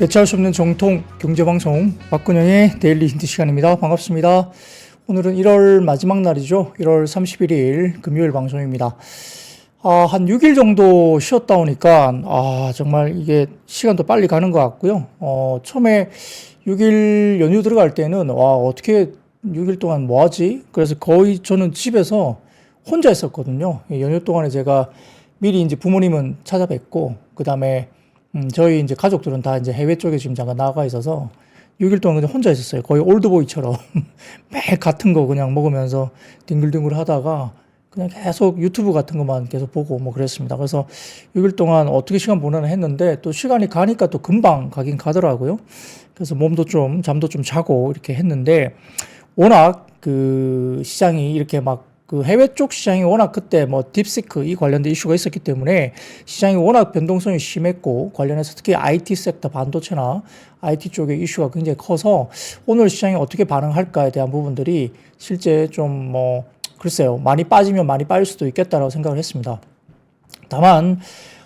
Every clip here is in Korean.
대체할 수 없는 정통 경제방송 박근영의 데일리 힌트 시간입니다. 반갑습니다. 오늘은 1월 마지막 날이죠. 1월 31일 금요일 방송입니다. 한 6일 정도 쉬었다 오니까 정말 이게 시간도 빨리 가는 것 같고요. 처음에 6일 연휴 들어갈 때는 어떻게 6일 동안 뭐 하지? 그래서 거의 저는 집에서 혼자 있었거든요. 연휴 동안에 제가 미리 이제 부모님은 찾아뵙고, 그 다음에 저희 이제 가족들은 다 이제 해외 쪽에 지금 잠깐 나가 있어서 6일 동안 그냥 혼자 있었어요. 거의 올드보이처럼 매일 같은 거 그냥 먹으면서 뒹굴뒹굴 하다가 그냥 계속 유튜브 같은 것만 계속 보고 뭐 그랬습니다. 그래서 6일 동안 어떻게 시간 보내나 했는데 또 시간이 가니까 또 금방 가긴 가더라고요. 그래서 몸도 좀 잠도 좀 자고 이렇게 했는데, 워낙 그 시장이 이렇게 막 그 해외 쪽 시장이 워낙 그때 뭐 딥시크 이 관련된 이슈가 있었기 때문에 시장이 워낙 변동성이 심했고, 관련해서 특히 IT 섹터 반도체나 IT 쪽의 이슈가 굉장히 커서 오늘 시장이 어떻게 반응할까에 대한 부분들이 실제 좀 글쎄요, 많이 빠지면 많이 빠질 수도 있겠다라고 생각을 했습니다. 다만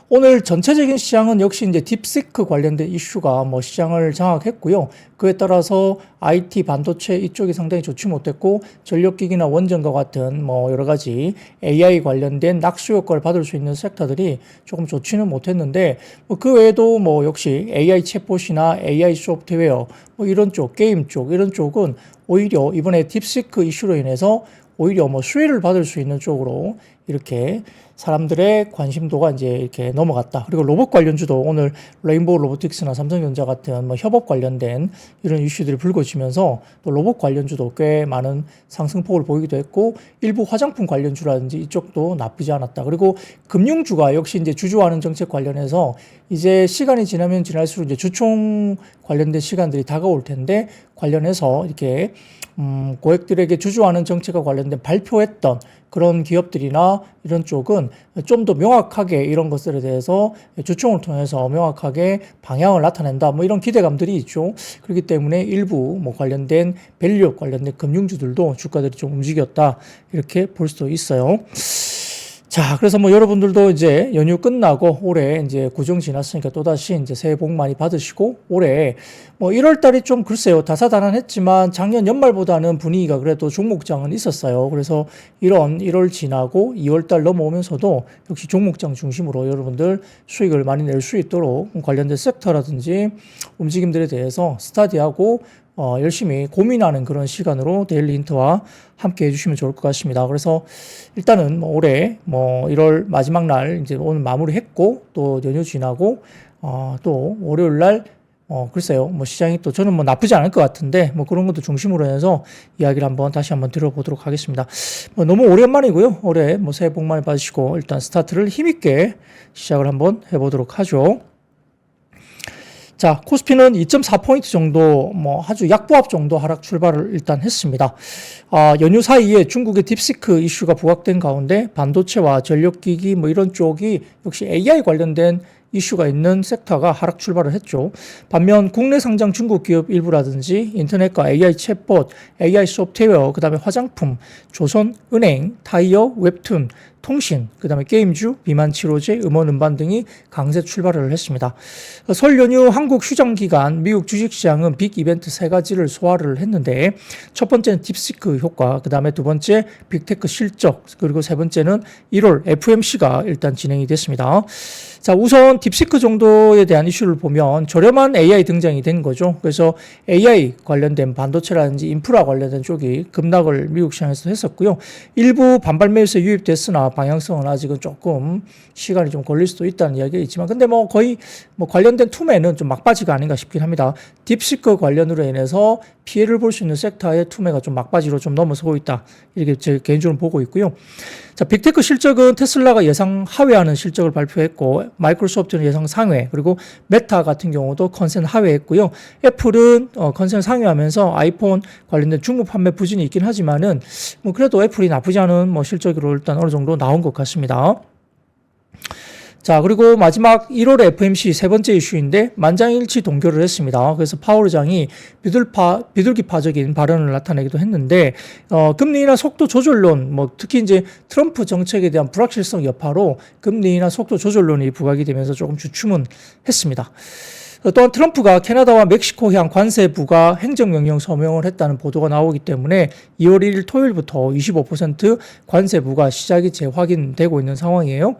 오늘 전체적인 시장은 역시 이제 딥시크 관련된 이슈가 시장을 장악했고요. 그에 따라서 IT 반도체 이쪽이 상당히 좋지 못했고, 전력기기나 원전과 같은 여러 가지 AI 관련된 낙수 효과를 받을 수 있는 섹터들이 조금 좋지는 못했는데, 그 외에도 역시 AI 챗봇이나 AI 소프트웨어 이런 쪽, 게임 쪽 이런 쪽은 오히려 이번에 딥시크 이슈로 인해서 오히려 수혜를 받을 수 있는 쪽으로 이렇게 사람들의 관심도가 이제 이렇게 넘어갔다. 그리고 로봇 관련주도 오늘 레인보우 로보틱스나 삼성전자 같은 협업 관련된 이런 이슈들이 불거지면서 또 로봇 관련주도 꽤 많은 상승폭을 보이기도 했고, 일부 화장품 관련주라든지 이쪽도 나쁘지 않았다. 그리고 금융주가 역시 이제 주주환원 정책 관련해서 이제 시간이 지나면 지날수록 이제 주총 관련된 시간들이 다가올 텐데, 관련해서 이렇게 고객들에게 주주환원 정책과 관련된 발표했던 그런 기업들이나 이런 쪽은 좀 더 명확하게 이런 것들에 대해서 주총을 통해서 명확하게 방향을 나타낸다. 이런 기대감들이 있죠. 그렇기 때문에 일부 관련된 밸류업 관련된 금융주들도 주가들이 좀 움직였다. 이렇게 볼 수도 있어요. 자, 그래서 여러분들도 이제 연휴 끝나고 올해 이제 구정 지났으니까 또다시 이제 새해 복 많이 받으시고, 올해 1월 달이 좀 글쎄요, 다사다난했지만 작년 연말보다는 분위기가 그래도 종목장은 있었어요. 그래서 이런 1월 지나고 2월 달 넘어오면서도 역시 종목장 중심으로 여러분들 수익을 많이 낼 수 있도록 관련된 섹터라든지 움직임들에 대해서 스타디하고 열심히 고민하는 그런 시간으로 데일리 힌트와 함께 해주시면 좋을 것 같습니다. 그래서 일단은 올해 1월 마지막 날 이제 오늘 마무리했고, 또 연휴 지나고 또 월요일 날 글쎄요, 시장이 또 저는 나쁘지 않을 것 같은데 그런 것도 중심으로 해서 이야기를 다시 한번 들어보도록 하겠습니다. 너무 오랜만이고요. 올해 새해 복 많이 받으시고 일단 스타트를 힘있게 시작을 한번 해보도록 하죠. 자, 코스피는 2.4포인트 정도, 아주 약보합 정도 하락 출발을 일단 했습니다. 연휴 사이에 중국의 딥시크 이슈가 부각된 가운데 반도체와 전력기기 이런 쪽이 역시 AI 관련된 이슈가 있는 섹터가 하락 출발을 했죠. 반면 국내 상장 중국 기업 일부라든지 인터넷과 AI 챗봇, AI 소프트웨어, 그 다음에 화장품, 조선, 은행, 타이어, 웹툰, 통신, 그 다음에 게임주, 비만 치료제, 음원 음반 등이 강세 출발을 했습니다. 설 연휴 한국 휴장 기간 미국 주식시장은 빅 이벤트 세 가지를 소화를 했는데, 첫 번째는 딥시크 효과, 그 다음에 두 번째 빅테크 실적, 그리고 세 번째는 1월 FOMC가 일단 진행이 됐습니다. 자, 우선 딥시크 정도에 대한 이슈를 보면 저렴한 AI 등장이 된 거죠. 그래서 AI 관련된 반도체라든지 인프라 관련된 쪽이 급락을 미국 시장에서 했었고요. 일부 반발 매수에 유입됐으나 방향성은 아직은 조금 시간이 좀 걸릴 수도 있다는 이야기가 있지만, 근데 거의 관련된 투매는 좀 막바지가 아닌가 싶긴 합니다. 딥시크 관련으로 인해서 피해를 볼 수 있는 섹터의 투매가 좀 막바지로 좀 넘어서고 있다. 이렇게 제 개인적으로 보고 있고요. 자, 빅테크 실적은 테슬라가 예상 하회하는 실적을 발표했고, 마이크로소프트는 예상 상회, 그리고 메타 같은 경우도 컨센 하회했고요. 애플은 컨센 상회하면서 아이폰 관련된 중국 판매 부진이 있긴 하지만은 그래도 애플이 나쁘지 않은 실적으로 일단 어느 정도 나온 것 같습니다. 자, 그리고 마지막 1월 FOMC 세 번째 이슈인데 만장일치 동결을 했습니다. 그래서 파월 의장이 비둘기파적인 발언을 나타내기도 했는데, 금리 인하 속도 조절론, 특히 이제 트럼프 정책에 대한 불확실성 여파로 금리 인하 속도 조절론이 부각이 되면서 조금 주춤은 했습니다. 또한 트럼프가 캐나다와 멕시코향 관세 부과 행정명령 서명을 했다는 보도가 나오기 때문에 2월 1일 토요일부터 25% 관세 부과 시작이 재확인되고 있는 상황이에요.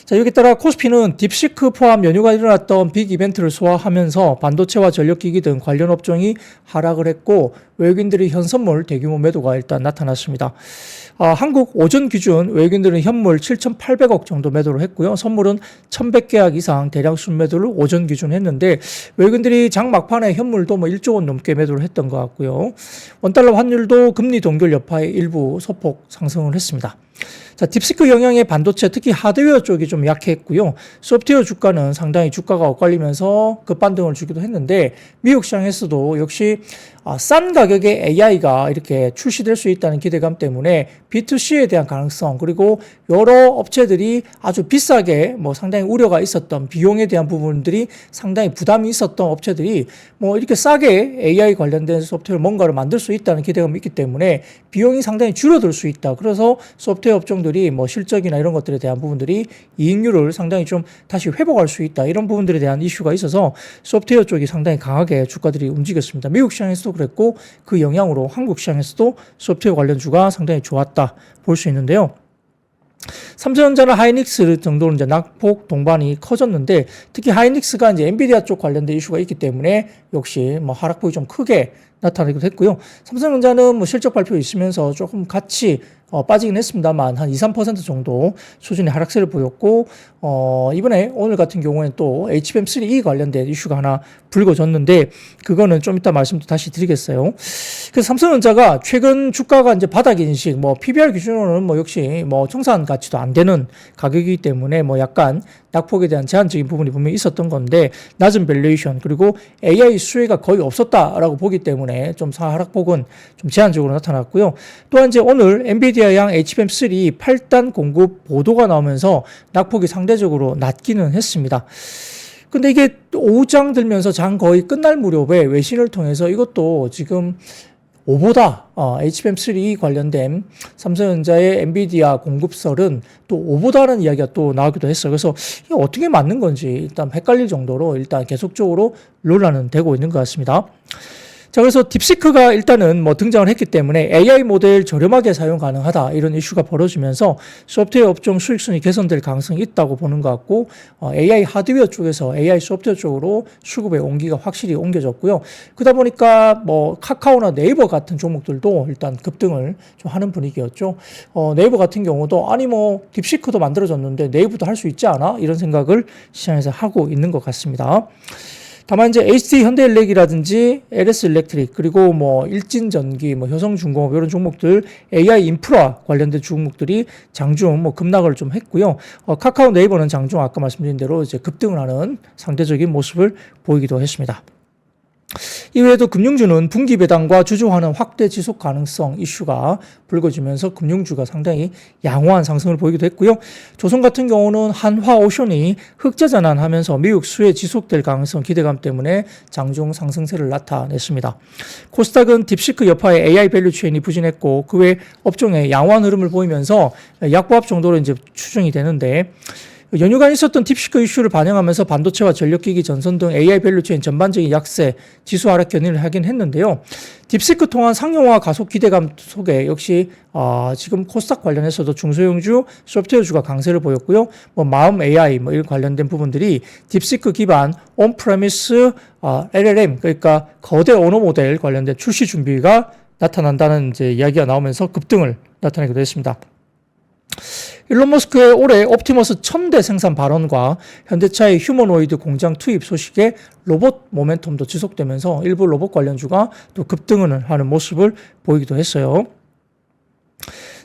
자, 여기에 따라 코스피는 딥시크 포함 연휴가 일어났던 빅 이벤트를 소화하면서 반도체와 전력기기 등 관련 업종이 하락을 했고 외국인들이 현선물 대규모 매도가 일단 나타났습니다. 한국 오전 기준 외국인들은 현물 7,800억 정도 매도를 했고요. 선물은 1,100계약 이상 대량 순매도를 오전 기준 했는데 외국인들이 장 막판에 현물도 1조 원 넘게 매도를 했던 것 같고요. 원달러 환율도 금리 동결 여파에 일부 소폭 상승을 했습니다. 자, 딥시크 영향의 반도체 특히 하드웨어 쪽이 좀 약했고요. 소프트웨어 주가는 상당히 주가가 엇갈리면서 급반등을 주기도 했는데 미국 시장에서도 역시 싼 가격의 AI가 이렇게 출시될 수 있다는 기대감 때문에 B2C에 대한 가능성 그리고 여러 업체들이 아주 비싸게 상당히 우려가 있었던 비용에 대한 부분들이 상당히 부담이 있었던 업체들이 이렇게 싸게 AI 관련된 소프트웨어 뭔가를 만들 수 있다는 기대감이 있기 때문에 비용이 상당히 줄어들 수 있다. 그래서 소프트웨어 업종들이 실적이나 이런 것들에 대한 부분들이 이익률을 상당히 좀 다시 회복할 수 있다. 이런 부분들에 대한 이슈가 있어서 소프트웨어 쪽이 상당히 강하게 주가들이 움직였습니다. 미국 시장에서도 그랬고 그 영향으로 한국 시장에서도 소프트웨어 관련 주가 상당히 좋았다 볼 수 있는데요. 삼성전자나 하이닉스 정도는 이제 낙폭 동반이 커졌는데 특히 하이닉스가 이제 엔비디아 쪽 관련된 이슈가 있기 때문에 역시 하락폭이 좀 크게 나타나기도 했고요. 삼성전자는 실적 발표 있으면서 조금 같이 빠지긴 했습니다만 한 2, 3% 정도 수준의 하락세를 보였고 이번에 오늘 같은 경우에는 또 HBM3E 관련된 이슈가 하나 불거졌는데 그거는 좀 이따 말씀도 다시 드리겠어요. 그래서 삼성전자가 최근 주가가 이제 바닥 인식, PBR 기준으로는 역시 청산 가치도 안 되는 가격이기 때문에 약간 낙폭에 대한 제한적인 부분이 분명히 있었던 건데 낮은 밸류에이션 그리고 AI 수혜가 거의 없었다라고 보기 때문에 좀 하락폭은 좀 제한적으로 나타났고요. 또한 이제 오늘 엔비디아양 HBM3 8단 공급 보도가 나오면서 낙폭이 상대적으로 낮기는 했습니다. 근데 이게 오후장 들면서 장 거의 끝날 무렵에 외신을 통해서 이것도 지금 오보다 HBM3 관련된 삼성전자의 엔비디아 공급설은 또 오보다라는 이야기가 또 나오기도 했어요. 그래서 이게 어떻게 맞는 건지 일단 헷갈릴 정도로 일단 계속적으로 논란은 되고 있는 것 같습니다. 자, 그래서 딥시크가 일단은 등장을 했기 때문에 AI 모델 저렴하게 사용 가능하다 이런 이슈가 벌어지면서 소프트웨어 업종 수익성이 개선될 가능성이 있다고 보는 것 같고 AI 하드웨어 쪽에서 AI 소프트웨어 쪽으로 수급의 온기가 확실히 옮겨졌고요. 그러다 보니까 카카오나 네이버 같은 종목들도 일단 급등을 좀 하는 분위기였죠. 네이버 같은 경우도 아니 딥시크도 만들어졌는데 네이버도 할 수 있지 않아? 이런 생각을 시장에서 하고 있는 것 같습니다. 다만 이제 HT 현대일렉이라든지 LS 일렉트릭 그리고 일진전기, 효성중공업 이런 종목들 AI 인프라 관련된 종목들이 장중 급락을 좀 했고요. 카카오 네이버는 장중 아까 말씀드린 대로 이제 급등을 하는 상대적인 모습을 보이기도 했습니다. 이외에도 금융주는 분기 배당과 주주 환원 확대 지속 가능성 이슈가 불거지면서 금융주가 상당히 양호한 상승을 보이기도 했고요. 조선 같은 경우는 한화오션이 흑자 전환하면서 미국 수혜 지속될 가능성 기대감 때문에 장중 상승세를 나타냈습니다. 코스닥은 딥시크 여파의 AI 밸류 체인이 부진했고 그 외 업종의 양호한 흐름을 보이면서 약보합 정도로 이제 추정이 되는데 연휴간 있었던 딥시크 이슈를 반영하면서 반도체와 전력기기 전선 등 AI 밸류체인 전반적인 약세, 지수 하락 견인을 하긴 했는데요. 딥시크 통한 상용화 가속 기대감 속에 역시 지금 코스닥 관련해서도 중소형주, 소프트웨어주가 강세를 보였고요. 마음 AI 이런 관련된 부분들이 딥시크 기반 온프레미스 LLM 그러니까 거대 언어 모델 관련된 출시 준비가 나타난다는 이제 이야기가 나오면서 급등을 나타내기도 했습니다. 일론 머스크의 올해 옵티머스 1000대 생산 발언과 현대차의 휴머노이드 공장 투입 소식에 로봇 모멘텀도 지속되면서 일부 로봇 관련주가 또 급등을 하는 모습을 보이기도 했어요.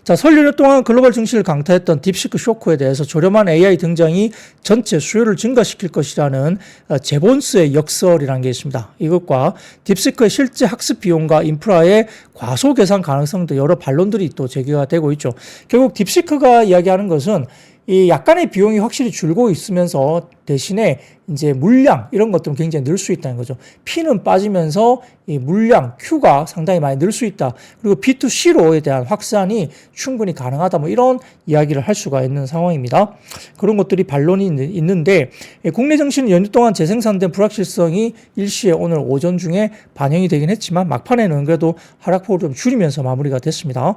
자, 설 연휴 동안 글로벌 증시를 강타했던 딥시크 쇼크에 대해서 저렴한 AI 등장이 전체 수요를 증가시킬 것이라는 제본스의 역설이라는 게 있습니다. 이것과 딥시크의 실제 학습 비용과 인프라의 과소 계산 가능성 등 여러 반론들이 또 제기가 되고 있죠. 결국 딥시크가 이야기하는 것은 이 약간의 비용이 확실히 줄고 있으면서 대신에 이제 물량 이런 것들은 굉장히 늘 수 있다는 거죠. P는 빠지면서 이 물량 Q가 상당히 많이 늘 수 있다. 그리고 B2C로에 대한 확산이 충분히 가능하다. 뭐 이런 이야기를 할 수가 있는 상황입니다. 그런 것들이 반론이 있는데 국내 증시는 연휴 동안 재생산된 불확실성이 일시에 오늘 오전 중에 반영이 되긴 했지만 막판에는 그래도 하락폭을 좀 줄이면서 마무리가 됐습니다.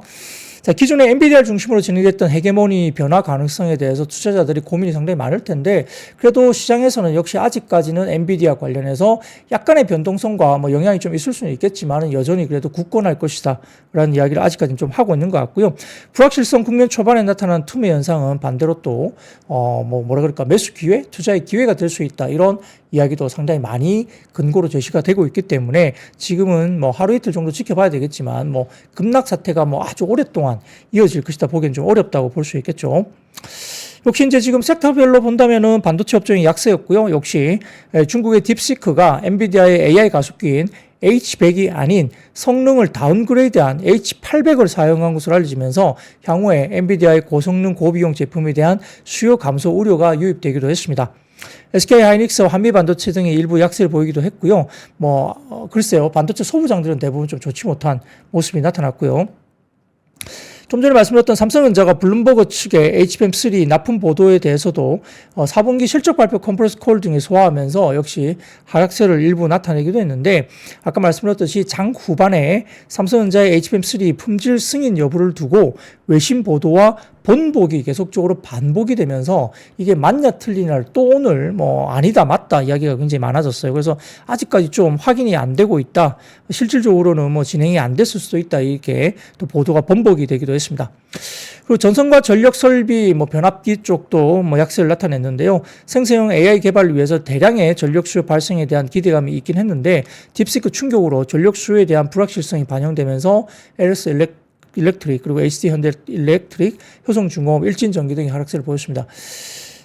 자, 기존에 엔비디아를 중심으로 진행됐던 헤게모니 변화 가능성에 대해서 투자자들이 고민이 상당히 많을 텐데 그래도 시장에서는 역시 아직까지는 엔비디아 관련해서 약간의 변동성과 뭐 영향이 좀 있을 수는 있겠지만 여전히 그래도 굳건할 것이다 라는 이야기를 아직까지는 좀 하고 있는 것 같고요. 불확실성 국면 초반에 나타난 틈의 현상은 반대로 또 뭐라 그럴까 매수 기회, 투자의 기회가 될 수 있다 이런 이야기도 상당히 많이 근거로 제시가 되고 있기 때문에 지금은 뭐 하루 이틀 정도 지켜봐야 되겠지만 뭐 급락 사태가 뭐 아주 오랫동안 이어질 것이다 보기엔 좀 어렵다고 볼 수 있겠죠. 역시 이제 지금 섹터별로 본다면은 반도체 업종이 약세였고요. 역시 중국의 딥시크가 엔비디아의 AI 가속기인 H100이 아닌 성능을 다운그레이드한 H800을 사용한 것으로 알려지면서 향후에 엔비디아의 고성능 고비용 제품에 대한 수요 감소 우려가 유입되기도 했습니다. SK하이닉스와 한미반도체 등의 일부 약세를 보이기도 했고요. 글쎄요. 반도체 소부장들은 대부분 좀 좋지 못한 모습이 나타났고요. 좀 전에 말씀드렸던 삼성전자가 블룸버그 측의 HBM3 납품 보도에 대해서도 4분기 실적 발표 컨퍼런스 콜 등에 소화하면서 역시 하락세를 일부 나타내기도 했는데 아까 말씀드렸듯이 장 후반에 삼성전자의 HBM3 품질 승인 여부를 두고 외신 보도와 본보기 계속적으로 반복이 되면서 이게 맞냐 틀리냐를 또 오늘 아니다 맞다 이야기가 굉장히 많아졌어요. 그래서 아직까지 좀 확인이 안 되고 있다. 실질적으로는 진행이 안 됐을 수도 있다. 이렇게 또 보도가 번복이 되기도 했습니다. 그리고 전선과 전력 설비 변압기 쪽도 약세를 나타냈는데요. 생성형 AI 개발을 위해서 대량의 전력 수요 발생에 대한 기대감이 있긴 했는데 딥시크 충격으로 전력 수요에 대한 불확실성이 반영되면서 LS 일렉트릭 그리고 HD 현대 일렉트릭, 효성중공업, 일진전기 등이 하락세를 보였습니다.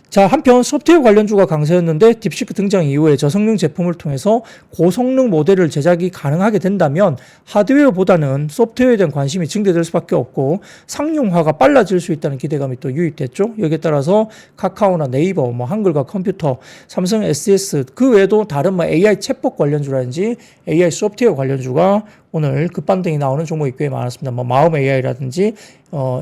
자, 한편 소프트웨어 관련주가 강세였는데 딥시크 등장 이후에 저성능 제품을 통해서 고성능 모델을 제작이 가능하게 된다면 하드웨어보다는 소프트웨어에 대한 관심이 증대될 수밖에 없고 상용화가 빨라질 수 있다는 기대감이 또 유입됐죠. 여기에 따라서 카카오나 네이버, 한글과 컴퓨터, 삼성 SDS 그 외에도 다른 AI 챗봇 관련주라든지 AI 소프트웨어 관련주가 오늘 급반등이 나오는 종목이 꽤 많았습니다. 마음 AI라든지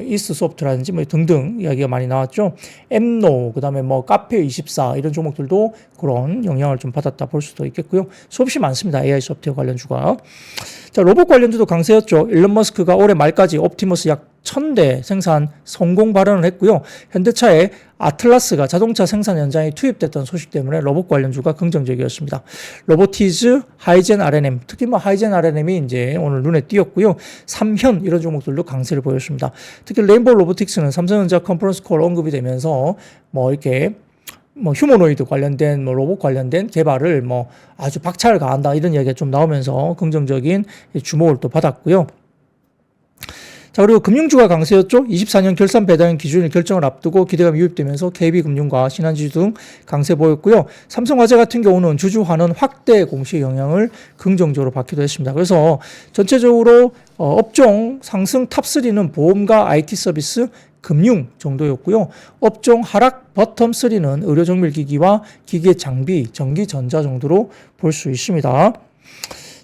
이스소프트라든지 등등 이야기가 많이 나왔죠. 엠노, 그다음에 카페24 이런 종목들도 그런 영향을 좀 받았다 볼 수도 있겠고요. 수없이 많습니다. AI 소프트웨어 관련주가. 자, 로봇 관련주도 강세였죠. 일론 머스크가 올해 말까지 옵티머스 약 1000대 생산 성공 발언을 했고요. 현대차의 아틀라스가 자동차 생산 현장에 투입됐던 소식 때문에 로봇 관련주가 긍정적이었습니다. 로보티즈, 하이젠 RNM, 특히 하이젠 RNM이 이제 오늘 눈에 띄었고요. 삼현 이런 종목들도 강세를 보였습니다. 특히 레인보우 로보틱스는 삼성전자 컨퍼런스 콜 언급이 되면서 이렇게 휴머노이드 관련된 로봇 관련된 개발을 아주 박차를 가한다 이런 이야기가 좀 나오면서 긍정적인 주목을 또 받았고요. 자, 그리고 금융주가 강세였죠. 24년 결산 배당 기준일 결정을 앞두고 기대감이 유입되면서 KB금융과 신한지주 등 강세 보였고요. 삼성화재 같은 경우는 주주환원 확대 공시 영향을 긍정적으로 받기도 했습니다. 그래서 전체적으로 업종 상승 탑3는 보험과 IT 서비스, 금융 정도였고요. 업종 하락 버텀 3는 의료정밀기기와 기계 장비, 전기전자 정도로 볼 수 있습니다.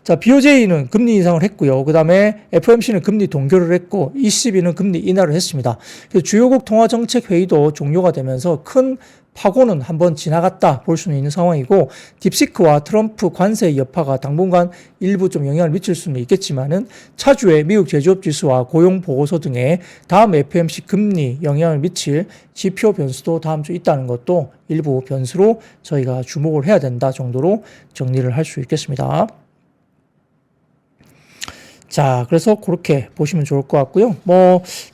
자, BOJ는 금리 인상을 했고요. 그 다음에 FOMC는 금리 동결을 했고, ECB는 금리 인하를 했습니다. 주요국 통화정책회의도 종료가 되면서 큰 파고는 한번 지나갔다 볼 수는 있는 상황이고, 딥시크와 트럼프 관세 여파가 당분간 일부 좀 영향을 미칠 수는 있겠지만은 차주의 미국 제조업 지수와 고용 보고서 등의 다음 FOMC 금리 영향을 미칠 지표 변수도 다음 주 있다는 것도 일부 변수로 저희가 주목을 해야 된다 정도로 정리를 할 수 있겠습니다. 자, 그래서 그렇게 보시면 좋을 것 같고요.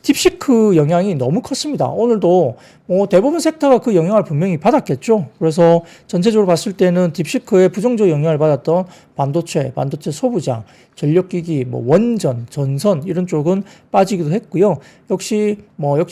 딥시크 영향이 너무 컸습니다. 오늘도 대부분 섹터가 그 영향을 분명히 받았겠죠. 그래서 전체적으로 봤을 때는 딥시크의 부정적 영향을 받았던 반도체 소부장, 전력기기, 원전, 전선 이런 쪽은 빠지기도 했고요. 역시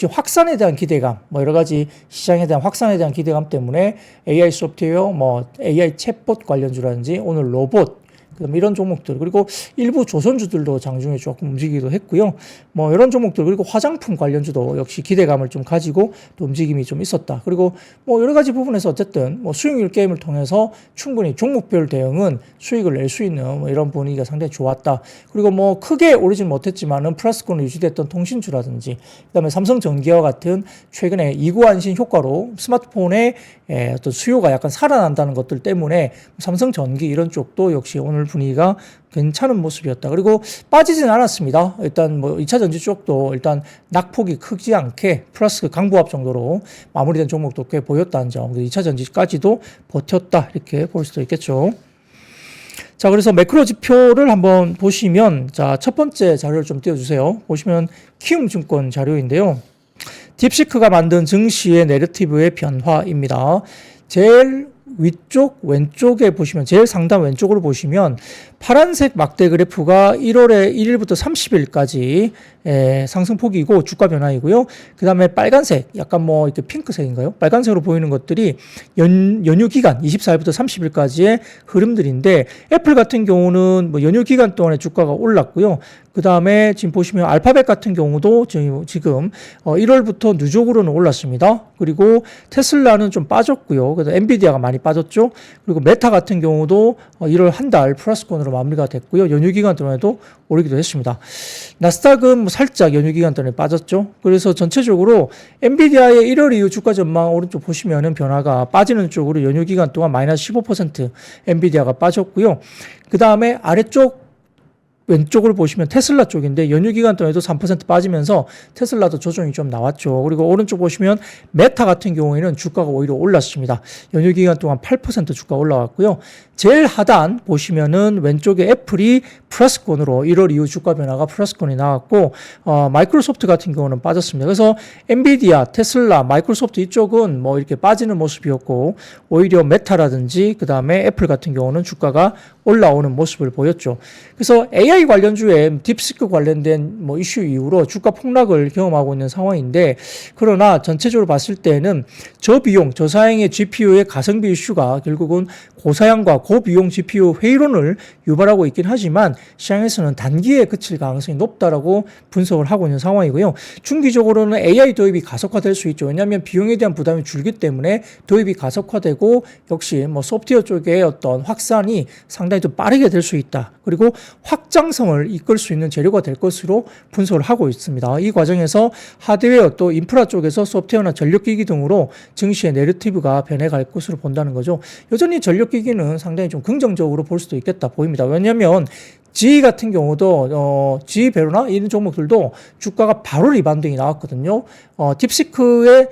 확산에 대한 기대감, 여러 가지 시장에 대한 확산에 대한 기대감 때문에 AI 소프트웨어, AI 챗봇 관련주라든지 오늘 로봇 그다음에 이런 종목들, 그리고 일부 조선주들도 장중에 조금 움직이기도 했고요. 뭐 이런 종목들, 그리고 화장품 관련주도 역시 기대감을 좀 가지고 또 움직임이 좀 있었다. 그리고 뭐 여러 가지 부분에서 어쨌든 뭐 수익률 게임을 통해서 충분히 종목별 대응은 수익을 낼 수 있는 뭐 이런 분위기가 상당히 좋았다. 그리고 뭐 크게 오르진 못했지만은 플러스권으로 유지됐던 통신주라든지, 그다음에 삼성전기와 같은 최근에 이구안신 효과로 스마트폰의 어떤 수요가 약간 살아난다는 것들 때문에 삼성전기 이런 쪽도 역시 오늘 분위기가 괜찮은 모습이었다. 그리고 빠지진 않았습니다. 일단 뭐 2차 전지 쪽도 일단 낙폭이 크지 않게 플러스 강보합 정도로 마무리된 종목도 꽤 보였다는 점. 2차 전지까지도 버텼다. 이렇게 볼 수도 있겠죠. 자, 그래서 매크로 지표를 한번 보시면, 자, 첫 번째 자료를 좀 띄워주세요. 보시면 키움증권 자료인데요. 딥시크가 만든 증시의 내러티브의 변화입니다. 제일 위쪽 왼쪽에 보시면, 제일 상단 왼쪽으로 보시면 파란색 막대 그래프가 1월에 1일부터 30일까지 상승폭이고 주가 변화이고요. 그 다음에 빨간색, 약간 뭐 이렇게 핑크색인가요? 빨간색으로 보이는 것들이 연휴 기간 24일부터 30일까지의 흐름들인데, 애플 같은 경우는 뭐 연휴 기간 동안에 주가가 올랐고요. 그 다음에 지금 보시면 알파벳 같은 경우도 지금 1월부터 누적으로는 올랐습니다. 그리고 테슬라는 좀 빠졌고요. 그래서 엔비디아가 많이 빠졌죠. 그리고 메타 같은 경우도 1월 한 달 플러스권으로 마무리가 됐고요. 연휴 기간 동안에도 오르기도 했습니다. 나스닥은 뭐 살짝 연휴 기간 동안에 빠졌죠. 그래서 전체적으로 엔비디아의 1월 이후 주가 전망 오른쪽 보시면은 변화가 빠지는 쪽으로 연휴 기간 동안 마이너스 15% 엔비디아가 빠졌고요. 그 다음에 아래쪽 왼쪽을 보시면 테슬라 쪽인데 연휴 기간 동안에도 3% 빠지면서 테슬라도 조정이 좀 나왔죠. 그리고 오른쪽 보시면 메타 같은 경우에는 주가가 오히려 올랐습니다. 연휴 기간 동안 8% 주가 올라왔고요. 제일 하단 보시면은 왼쪽에 애플이 플러스권으로 1월 이후 주가 변화가 플러스권이 나왔고, 마이크로소프트 같은 경우는 빠졌습니다. 그래서 엔비디아, 테슬라, 마이크로소프트 이쪽은 뭐 이렇게 빠지는 모습이었고, 오히려 메타라든지 그 다음에 애플 같은 경우는 주가가 올라오는 모습을 보였죠. 그래서 AI 관련주에 딥시크 관련된 뭐 이슈 이후로 주가 폭락을 경험하고 있는 상황인데, 그러나 전체적으로 봤을 때는 저비용, 저사양의 GPU의 가성비 이슈가 결국은 고사양과 고비용 GPU 회의론을 유발하고 있긴 하지만 시장에서는 단기에 그칠 가능성이 높다라고 분석을 하고 있는 상황이고요. 중기적으로는 AI 도입이 가속화될 수 있죠. 왜냐하면 비용에 대한 부담이 줄기 때문에 도입이 가속화되고, 역시 뭐 소프트웨어 쪽의 어떤 확산이 상당히 좀 빠르게 될 수 있다. 그리고 확장성을 이끌 수 있는 재료가 될 것으로 분석을 하고 있습니다. 이 과정에서 하드웨어 또 인프라 쪽에서 소프트웨어나 전력기기 등으로 증시의 내러티브가 변해갈 것으로 본다는 거죠. 여전히 전력기기는 상당히 좀 긍정적으로 볼 수도 있겠다 보입니다. 왜냐하면 GE 같은 경우도 GE 베로나 이런 종목들도 주가가 바로 리바운딩이 나왔거든요. 딥시크의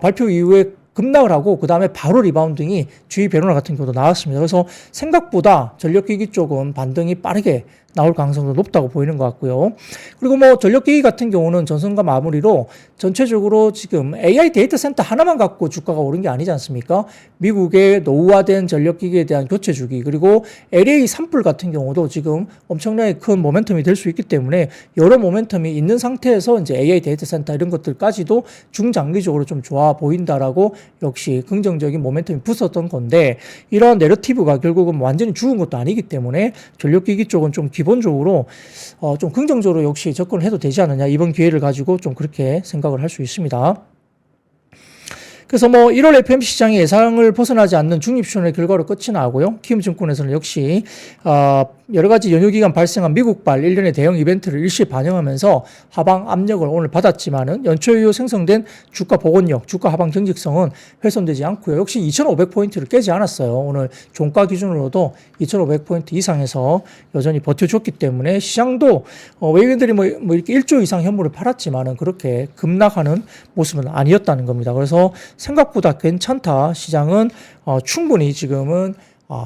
발표 이후에 급락을 하고 그 다음에 바로 리바운딩이 GE 베로나 같은 경우도 나왔습니다. 그래서 생각보다 전력기기 쪽은 반등이 빠르게 나올 가능성도 높다고 보이는 것 같고요. 그리고 뭐 전력기기 같은 경우는 전선과 마무리로 전체적으로 지금 AI 데이터 센터 하나만 갖고 주가가 오른 게 아니지 않습니까? 미국의 노후화된 전력기기에 대한 교체 주기, 그리고 LA 산불 같은 경우도 지금 엄청나게 큰 모멘텀이 될 수 있기 때문에 여러 모멘텀이 있는 상태에서 이제 AI 데이터 센터 이런 것들까지도 중장기적으로 좀 좋아 보인다라고 역시 긍정적인 모멘텀이 붙었던 건데, 이런 내러티브가 결국은 완전히 죽은 것도 아니기 때문에 전력기기 쪽은 좀 기본적으로 좀 긍정적으로 역시 접근을 해도 되지 않느냐, 이번 기회를 가지고 좀 그렇게 생각을 할 수 있습니다. 그래서 뭐 1월 FMC 시장의 예상을 벗어나지 않는 중립시온의 결과로 끝이 나고요. 키움증권에서는 역시 여러 가지 연휴 기간 발생한 미국발 일련의 대형 이벤트를 일시에 반영하면서 하방 압력을 오늘 받았지만은 연초 이후 생성된 주가 복원력, 주가 하방 경직성은 훼손되지 않고요. 역시 2,500포인트를 깨지 않았어요. 오늘 종가 기준으로도 2,500포인트 이상에서 여전히 버텨줬기 때문에 시장도 외국인들이 뭐 이렇게 1조 이상 현물을 팔았지만은 그렇게 급락하는 모습은 아니었다는 겁니다. 그래서 생각보다 괜찮다. 시장은 충분히 지금은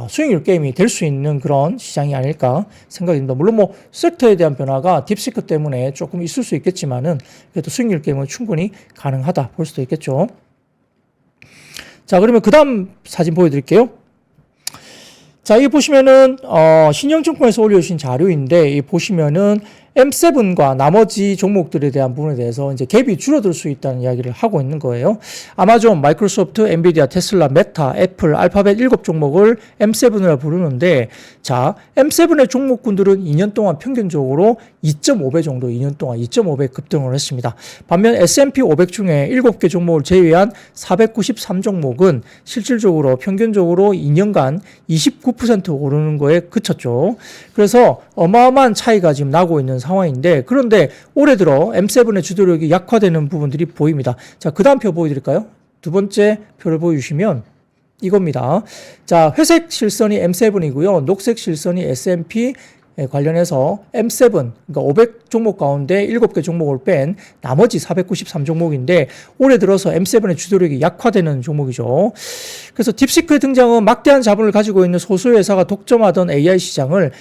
수익률 게임이 될 수 있는 그런 시장이 아닐까 생각이 듭니다. 물론 뭐 섹터에 대한 변화가 딥시크 때문에 조금 있을 수 있겠지만은 그래도 수익률 게임은 충분히 가능하다 볼 수도 있겠죠. 자, 그러면 그 다음 사진 보여드릴게요. 자, 여기 보시면은 신영증권에서 올려주신 자료인데, 이 보시면은 M7과 나머지 종목들에 대한 부분에 대해서 이제 갭이 줄어들 수 있다는 이야기를 하고 있는 거예요. 아마존, 마이크로소프트, 엔비디아, 테슬라, 메타, 애플, 알파벳 7종목을 M7이라 부르는데, 자, M7의 종목군들은 2년 동안 평균적으로 2.5배 정도 2년 동안 2.5배 급등을 했습니다. 반면 S&P 500 중에 7개 종목을 제외한 493종목은 실질적으로 평균적으로 2년간 29% 오르는 거에 그쳤죠. 그래서 어마어마한 차이가 지금 나고 있는 상황인데, 그런데 올해 들어 M7의 주도력이 약화되는 부분들이 보입니다. 자, 그 다음 표 보여드릴까요? 두 번째 표를 보여주시면 이겁니다. 자, 회색 실선이 M7이고요. 녹색 실선이 S&P 관련해서 M7, 그러니까 500 종목 가운데 7개 종목을 뺀 나머지 493종목인데 올해 들어서 M7의 주도력이 약화되는 종목이죠. 그래서 딥시크의 등장은 막대한 자본을 가지고 있는 소수 회사가 독점하던 AI 시장을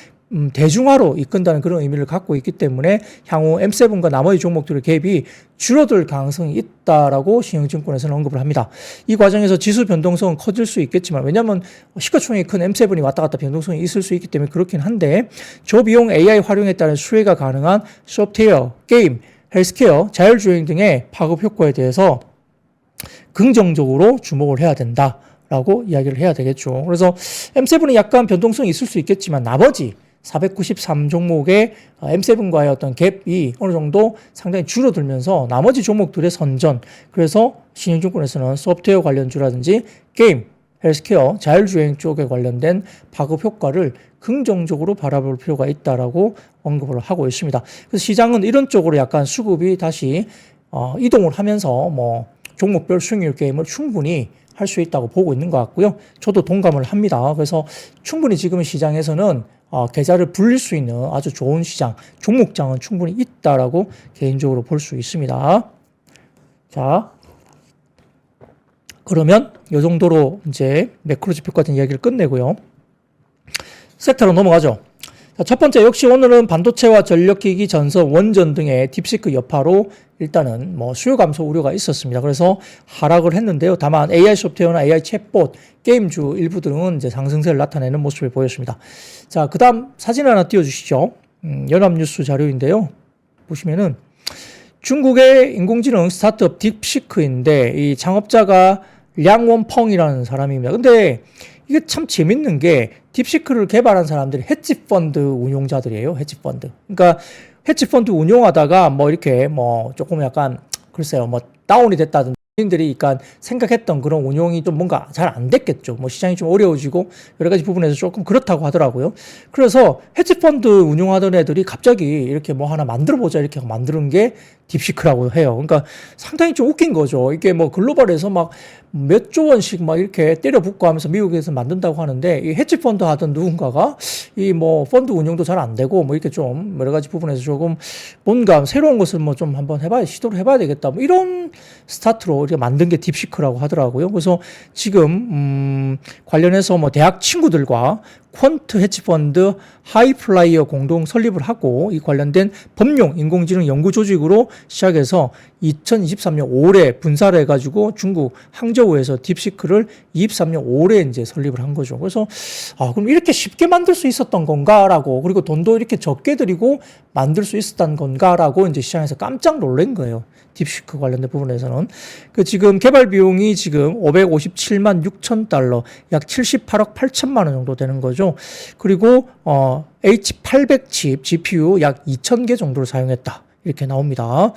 대중화로 이끈다는 그런 의미를 갖고 있기 때문에 향후 M7과 나머지 종목들의 갭이 줄어들 가능성이 있다라고 신영증권에서는 언급을 합니다. 이 과정에서 지수 변동성은 커질 수 있겠지만, 왜냐하면 시가총액이 큰 M7이 왔다 갔다 변동성이 있을 수 있기 때문에 그렇긴 한데, 저비용 AI 활용에 따른 수혜가 가능한 소프트웨어, 게임, 헬스케어, 자율주행 등의 파급 효과에 대해서 긍정적으로 주목을 해야 된다라고 이야기를 해야 되겠죠. 그래서 M7은 약간 변동성이 있을 수 있겠지만 나머지 493종목의 M7과의 어떤 갭이 어느 정도 상당히 줄어들면서 나머지 종목들의 선전, 그래서 신영증권에서는 소프트웨어 관련주라든지 게임, 헬스케어, 자율주행 쪽에 관련된 파급 효과를 긍정적으로 바라볼 필요가 있다라고 언급을 하고 있습니다. 그래서 시장은 이런 쪽으로 약간 수급이 다시 이동을 하면서 뭐 종목별 수익률 게임을 충분히 할 수 있다고 보고 있는 것 같고요. 저도 동감을 합니다. 그래서 충분히 지금 시장에서는 계좌를 불릴 수 있는 아주 좋은 시장, 종목장은 충분히 있다라고 개인적으로 볼 수 있습니다. 자, 그러면 이 정도로 이제 매크로 지표 같은 이야기를 끝내고요. 섹터로 넘어가죠. 자, 첫 번째, 역시 오늘은 반도체와 전력기기, 전선, 원전 등의 딥시크 여파로 일단은 뭐 수요 감소 우려가 있었습니다. 그래서 하락을 했는데요. 다만 AI 소프트웨어나 AI 챗봇, 게임주 일부들은 이제 상승세를 나타내는 모습을 보였습니다. 자, 그 다음 사진 하나 띄워주시죠. 연합뉴스 자료인데요. 보시면은 중국의 인공지능 스타트업 딥시크인데 이 창업자가 량원펑이라는 사람입니다. 근데 이게 참 재밌는 게 딥시크를 개발한 사람들이 헤지펀드 운용자들이에요. 헤지펀드. 그러니까 헤지펀드 운용하다가 뭐 이렇게 뭐 조금 약간 글쎄요 뭐 다운이 됐다든지 본인들이 그러니까 생각했던 그런 운용이 좀 뭔가 잘 안 됐겠죠. 뭐 시장이 좀 어려워지고 여러 가지 부분에서 조금 그렇다고 하더라고요. 그래서 헤지펀드 운용하던 애들이 갑자기 이렇게 뭐 하나 만들어보자 이렇게 만드는 게 딥시크라고 해요. 그러니까 상당히 좀 웃긴 거죠. 이게 뭐 글로벌에서 막 몇 조 원씩 막 이렇게 때려 붓고 하면서 미국에서 만든다고 하는데 이 헤지펀드 하던 누군가가 이 뭐 펀드 운용도 잘 안 되고 뭐 이렇게 좀 여러 가지 부분에서 조금 뭔가 새로운 것을 뭐 좀 한번 시도를 해봐야 되겠다. 뭐 이런 스타트로 이렇게 만든 게 딥시크라고 하더라고요. 그래서 지금 관련해서 뭐 대학 친구들과 퀀트 헤지펀드 하이플라이어 공동 설립을 하고 이 관련된 범용 인공지능 연구 조직으로 시작해서 2023년 5월에 분사를 해가지고 중국 항저우에서 딥시크를 23년 5월에 이제 설립을 한 거죠. 그래서 그럼 이렇게 쉽게 만들 수 있었던 건가라고, 그리고 돈도 이렇게 적게 들이고 만들 수 있었던 건가라고 이제 시장에서 깜짝 놀란 거예요. 딥시크 관련된 부분에서는. 지금 개발 비용이 지금 557만 6천 달러, 약 78억 8천만 원 정도 되는 거죠. 그리고 H800 칩 GPU 약 2,000개 정도를 사용했다. 이렇게 나옵니다.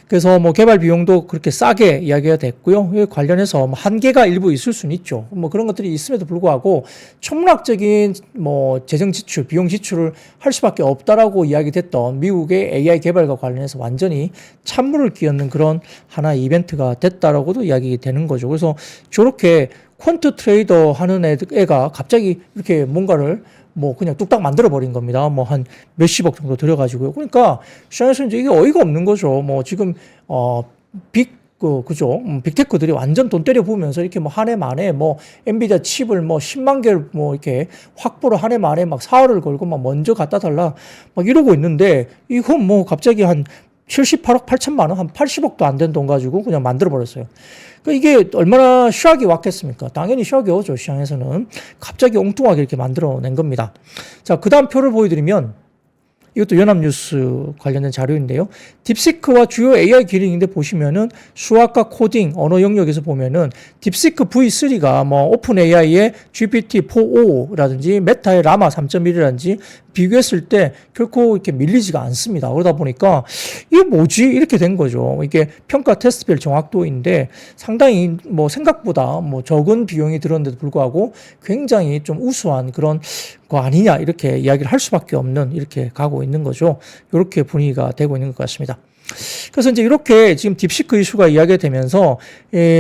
그래서 뭐 개발 비용도 그렇게 싸게 이야기가 됐고요. 이 관련해서 뭐 한계가 일부 있을 수는 있죠. 뭐 그런 것들이 있음에도 불구하고 천문학적인 뭐 재정 지출, 비용 지출을 할 수밖에 없다라고 이야기됐던 미국의 AI 개발과 관련해서 완전히 찬물을 끼얹는 그런 하나의 이벤트가 됐다라고도 이야기 되는 거죠. 그래서 저렇게 퀀트 트레이더 하는 애가 갑자기 이렇게 뭔가를 뭐 그냥 뚝딱 만들어버린 겁니다. 뭐 한 몇십억 정도 들여가지고요. 그러니까 시장에서 이제 이게 어이가 없는 거죠. 뭐 지금 그죠? 빅테크들이 완전 돈 때려 부으면서 이렇게 뭐 한 해 만에 뭐 엔비디아 칩을 뭐 10만 개를 뭐 이렇게 확보를 한 해 만에 막 사활을 걸고 막 먼저 갖다 달라 막 이러고 있는데, 이건 뭐 갑자기 한 78억 8천만 원, 한 80억도 안 된 돈 가지고 그냥 만들어버렸어요. 그러니까 이게 얼마나 슈하게 왔겠습니까? 당연히 슈하게 오죠, 시장에서는. 갑자기 엉뚱하게 이렇게 만들어낸 겁니다. 자, 그 다음 표를 보여드리면, 이것도 연합뉴스 관련된 자료인데요. 딥시크와 주요 AI 기능인데 보시면은 수학과 코딩, 언어 영역에서 보면은 딥시크 V3가 뭐 오픈 AI의 GPT-4o라든지 메타의 라마 3.1이라든지 비교했을 때 결코 이렇게 밀리지가 않습니다. 그러다 보니까 이게 뭐지? 이렇게 된 거죠. 이게 평가 테스트별 정확도인데 상당히 뭐 생각보다 뭐 적은 비용이 들었는데도 불구하고 굉장히 좀 우수한 그런 거 아니냐 이렇게 이야기를 할 수밖에 없는 이렇게 가고 있는 거죠. 이렇게 분위기가 되고 있는 것 같습니다. 그래서 이제 이렇게 지금 딥시크 이슈가 이야기가 되면서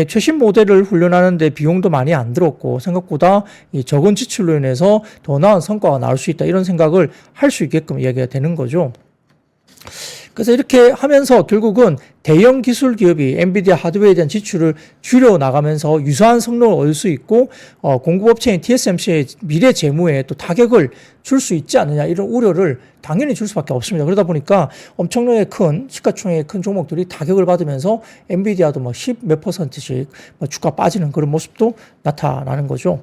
최신 모델을 훈련하는데 비용도 많이 안 들었고 생각보다 이 적은 지출로 인해서 더 나은 성과가 나올 수 있다 이런 생각을 할 수 있게끔 이야기가 되는 거죠. 그래서 이렇게 하면서 결국은 대형 기술 기업이 엔비디아 하드웨어에 대한 지출을 줄여 나가면서 유사한 성능을 얻을 수 있고 공급업체인 TSMC의 미래 재무에 또 타격을 줄 수 있지 않느냐 이런 우려를 당연히 줄 수밖에 없습니다. 그러다 보니까 엄청나게 큰 시가총액의 큰 종목들이 타격을 받으면서 엔비디아도 뭐 10 몇 %씩 주가 빠지는 그런 모습도 나타나는 거죠.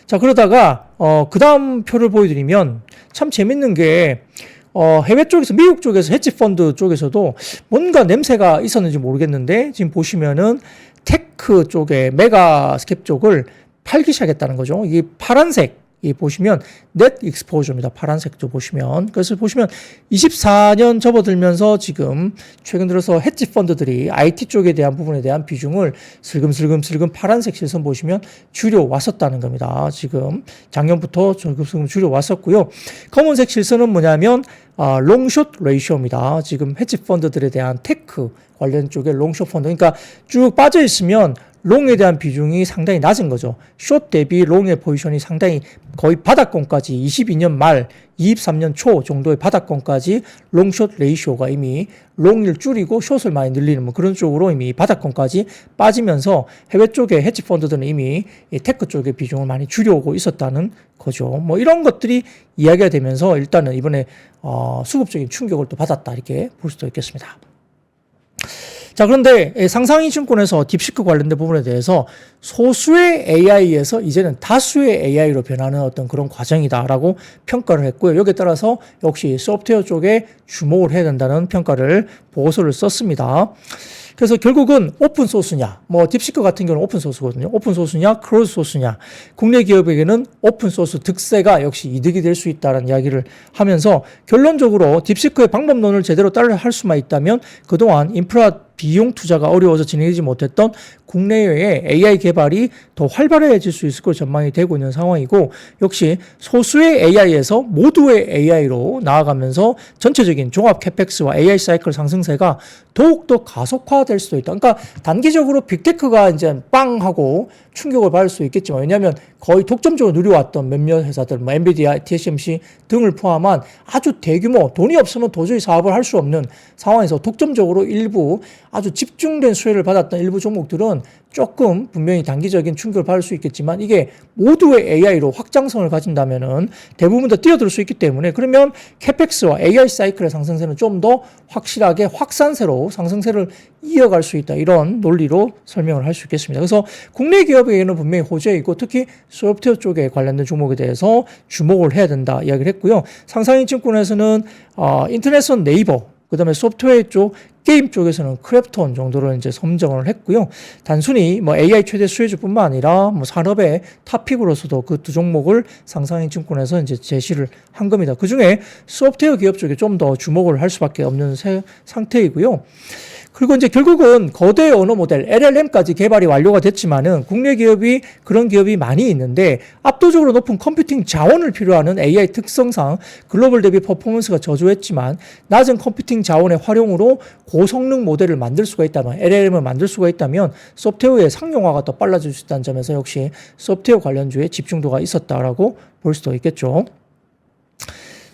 자, 그러다가 그 다음 표를 보여드리면 참 재밌는 게 해외 쪽에서, 미국 쪽에서, 헤지펀드 쪽에서도 뭔가 냄새가 있었는지 모르겠는데, 지금 보시면은 테크 쪽에, 메가스캡 쪽을 팔기 시작했다는 거죠. 이게 파란색, 이 보시면, 넷 익스포저입니다. 파란색도 보시면. 그래서 보시면 24년 접어들면서 지금 최근 들어서 헤지펀드들이 IT 쪽에 대한 부분에 대한 비중을 슬금슬금 파란색 실선 보시면 줄여왔었다는 겁니다. 지금 작년부터 슬금 줄여왔었고요. 검은색 실선은 뭐냐면, 롱숏 레이쇼입니다. 지금 헤지펀드들에 대한 테크 관련 쪽에 롱숏 펀드. 그러니까 쭉 빠져 있으면 롱에 대한 비중이 상당히 낮은 거죠. 숏 대비 롱의 포지션이 상당히 거의 바닥권까지 22년 말 23년 초 정도의 바닥권까지 롱숏 레이쇼가 이미 롱을 줄이고 숏을 많이 늘리는 뭐 그런 쪽으로 이미 바닥권까지 빠지면서 해외 쪽의 헤지 펀드들은 이미 이 테크 쪽의 비중을 많이 줄여오고 있었다는 거죠. 뭐 이런 것들이 이야기가 되면서 일단은 이번에 수급적인 충격을 또 받았다 이렇게 볼 수도 있겠습니다. 자, 그런데 상상이 증권에서 딥시크 관련된 부분에 대해서 소수의 AI에서 이제는 다수의 AI로 변하는 어떤 그런 과정이다라고 평가를 했고요. 여기에 따라서 역시 소프트웨어 쪽에 주목을 해야 된다는 평가를 보고서를 썼습니다. 그래서 결국은 오픈 소스냐, 뭐 딥시크 같은 경우는 오픈 소스거든요. 오픈 소스냐, 크로즈 소스냐. 국내 기업에게는 오픈 소스 득세가 역시 이득이 될 수 있다는 이야기를 하면서 결론적으로 딥시크의 방법론을 제대로 따라 할 수만 있다면 그동안 인프라 비용 투자가 어려워서 진행되지 못했던 국내외의 AI 개발이 더 활발해질 수 있을 것으로 전망이 되고 있는 상황이고 역시 소수의 AI에서 모두의 AI로 나아가면서 전체적인 종합 캐펙스와 AI 사이클 상승세가 더욱더 가속화될 수도 있다. 그러니까 단기적으로 빅테크가 이제 빵 하고 충격을 받을 수 있겠지만 왜냐하면 거의 독점적으로 누려왔던 몇몇 회사들, 뭐 엔비디아, TSMC 등을 포함한 아주 대규모 돈이 없으면 도저히 사업을 할 수 없는 상황에서 독점적으로 일부 아주 집중된 수혜를 받았던 일부 종목들은 조금 분명히 단기적인 충격을 받을 수 있겠지만 이게 모두의 AI로 확장성을 가진다면은 대부분 다 뛰어들 수 있기 때문에 그러면 캐펙스와 AI 사이클의 상승세는 좀 더 확실하게 확산세로 상승세를 이어갈 수 있다. 이런 논리로 설명을 할 수 있겠습니다. 그래서 국내 기업에게는 분명히 호재이고 특히 소프트웨어 쪽에 관련된 종목에 대해서 주목을 해야 된다 이야기를 했고요. 상상인증권에서는 인터넷은 네이버, 그 다음에 소프트웨어 쪽, 게임 쪽에서는 크랩톤 정도로 이제 선정을 했고요. 단순히 뭐 AI 최대 수혜주뿐만 아니라 뭐 산업의 탑픽으로서도 그 두 종목을 상상인증권에서 이제 제시를 한 겁니다. 그 중에 소프트웨어 기업 쪽에 좀 더 주목을 할 수밖에 없는 상태이고요. 그리고 이제 결국은 거대 언어 모델 LLM까지 개발이 완료가 됐지만은 국내 기업이 그런 기업이 많이 있는데 압도적으로 높은 컴퓨팅 자원을 필요하는 AI 특성상 글로벌 대비 퍼포먼스가 저조했지만 낮은 컴퓨팅 자원의 활용으로 고성능 모델을 만들 수가 있다면 LLM을 만들 수가 있다면 소프트웨어의 상용화가 더 빨라질 수 있다는 점에서 역시 소프트웨어 관련주에 집중도가 있었다라고 볼 수도 있겠죠.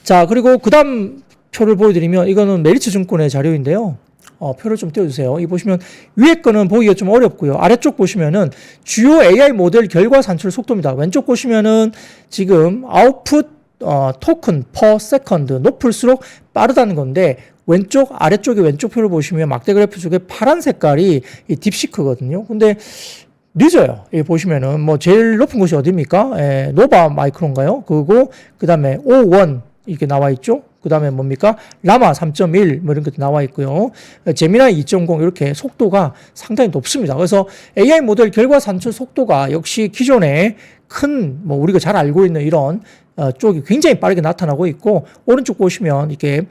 자, 그리고 그 다음 표를 보여드리면 이거는 메리츠증권의 자료인데요. 표를 좀 띄워주세요. 이 보시면 위에 거는 보기가 좀 어렵고요. 아래쪽 보시면은 주요 AI 모델 결과 산출 속도입니다. 왼쪽 보시면은 지금 아웃풋 토큰 per 세컨드 높을수록 빠르다는 건데 왼쪽 아래쪽에 왼쪽 표를 보시면 막대 그래프 쪽에 파란 색깔이 이 딥시크거든요. 근데 늦어요. 여기 보시면은 뭐 제일 높은 곳이 어디입니까? 노바 마이크론가요? 그리고 그 다음에 O1 이렇게 나와 있죠. 그 다음에 뭡니까? 라마 3.1 뭐 이런 것도 나와 있고요. 제미나이 2.0 이렇게 속도가 상당히 높습니다. 그래서 AI 모델 결과 산출 속도가 역시 기존에 큰 뭐 우리가 잘 알고 있는 이런 쪽이 굉장히 빠르게 나타나고 있고, 오른쪽 보시면 이게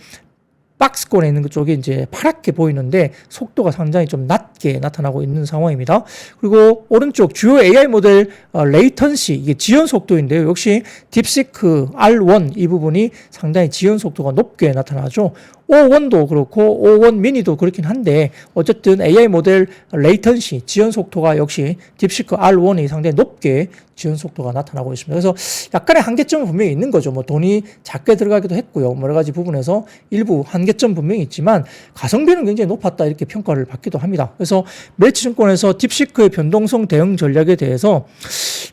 박스권에 있는 그쪽이 이제 파랗게 보이는데 속도가 상당히 좀 낮게 나타나고 있는 상황입니다. 그리고 오른쪽 주요 AI 모델 레이턴시, 이게 지연 속도인데요. 역시 딥시크 R1 이 부분이 상당히 지연 속도가 높게 나타나죠. O1도 그렇고 O1 미니도 그렇긴 한데 어쨌든 AI 모델 레이턴시, 지연 속도가 역시 딥시크 R1이 상당히 높게 지연 속도가 나타나고 있습니다. 그래서 약간의 한계점은 분명히 있는 거죠. 뭐 돈이 작게 들어가기도 했고요. 여러 가지 부분에서 일부 한계점 분명히 있지만 가성비는 굉장히 높았다 이렇게 평가를 받기도 합니다. 그래서 메리츠증권에서 딥시크의 변동성 대응 전략에 대해서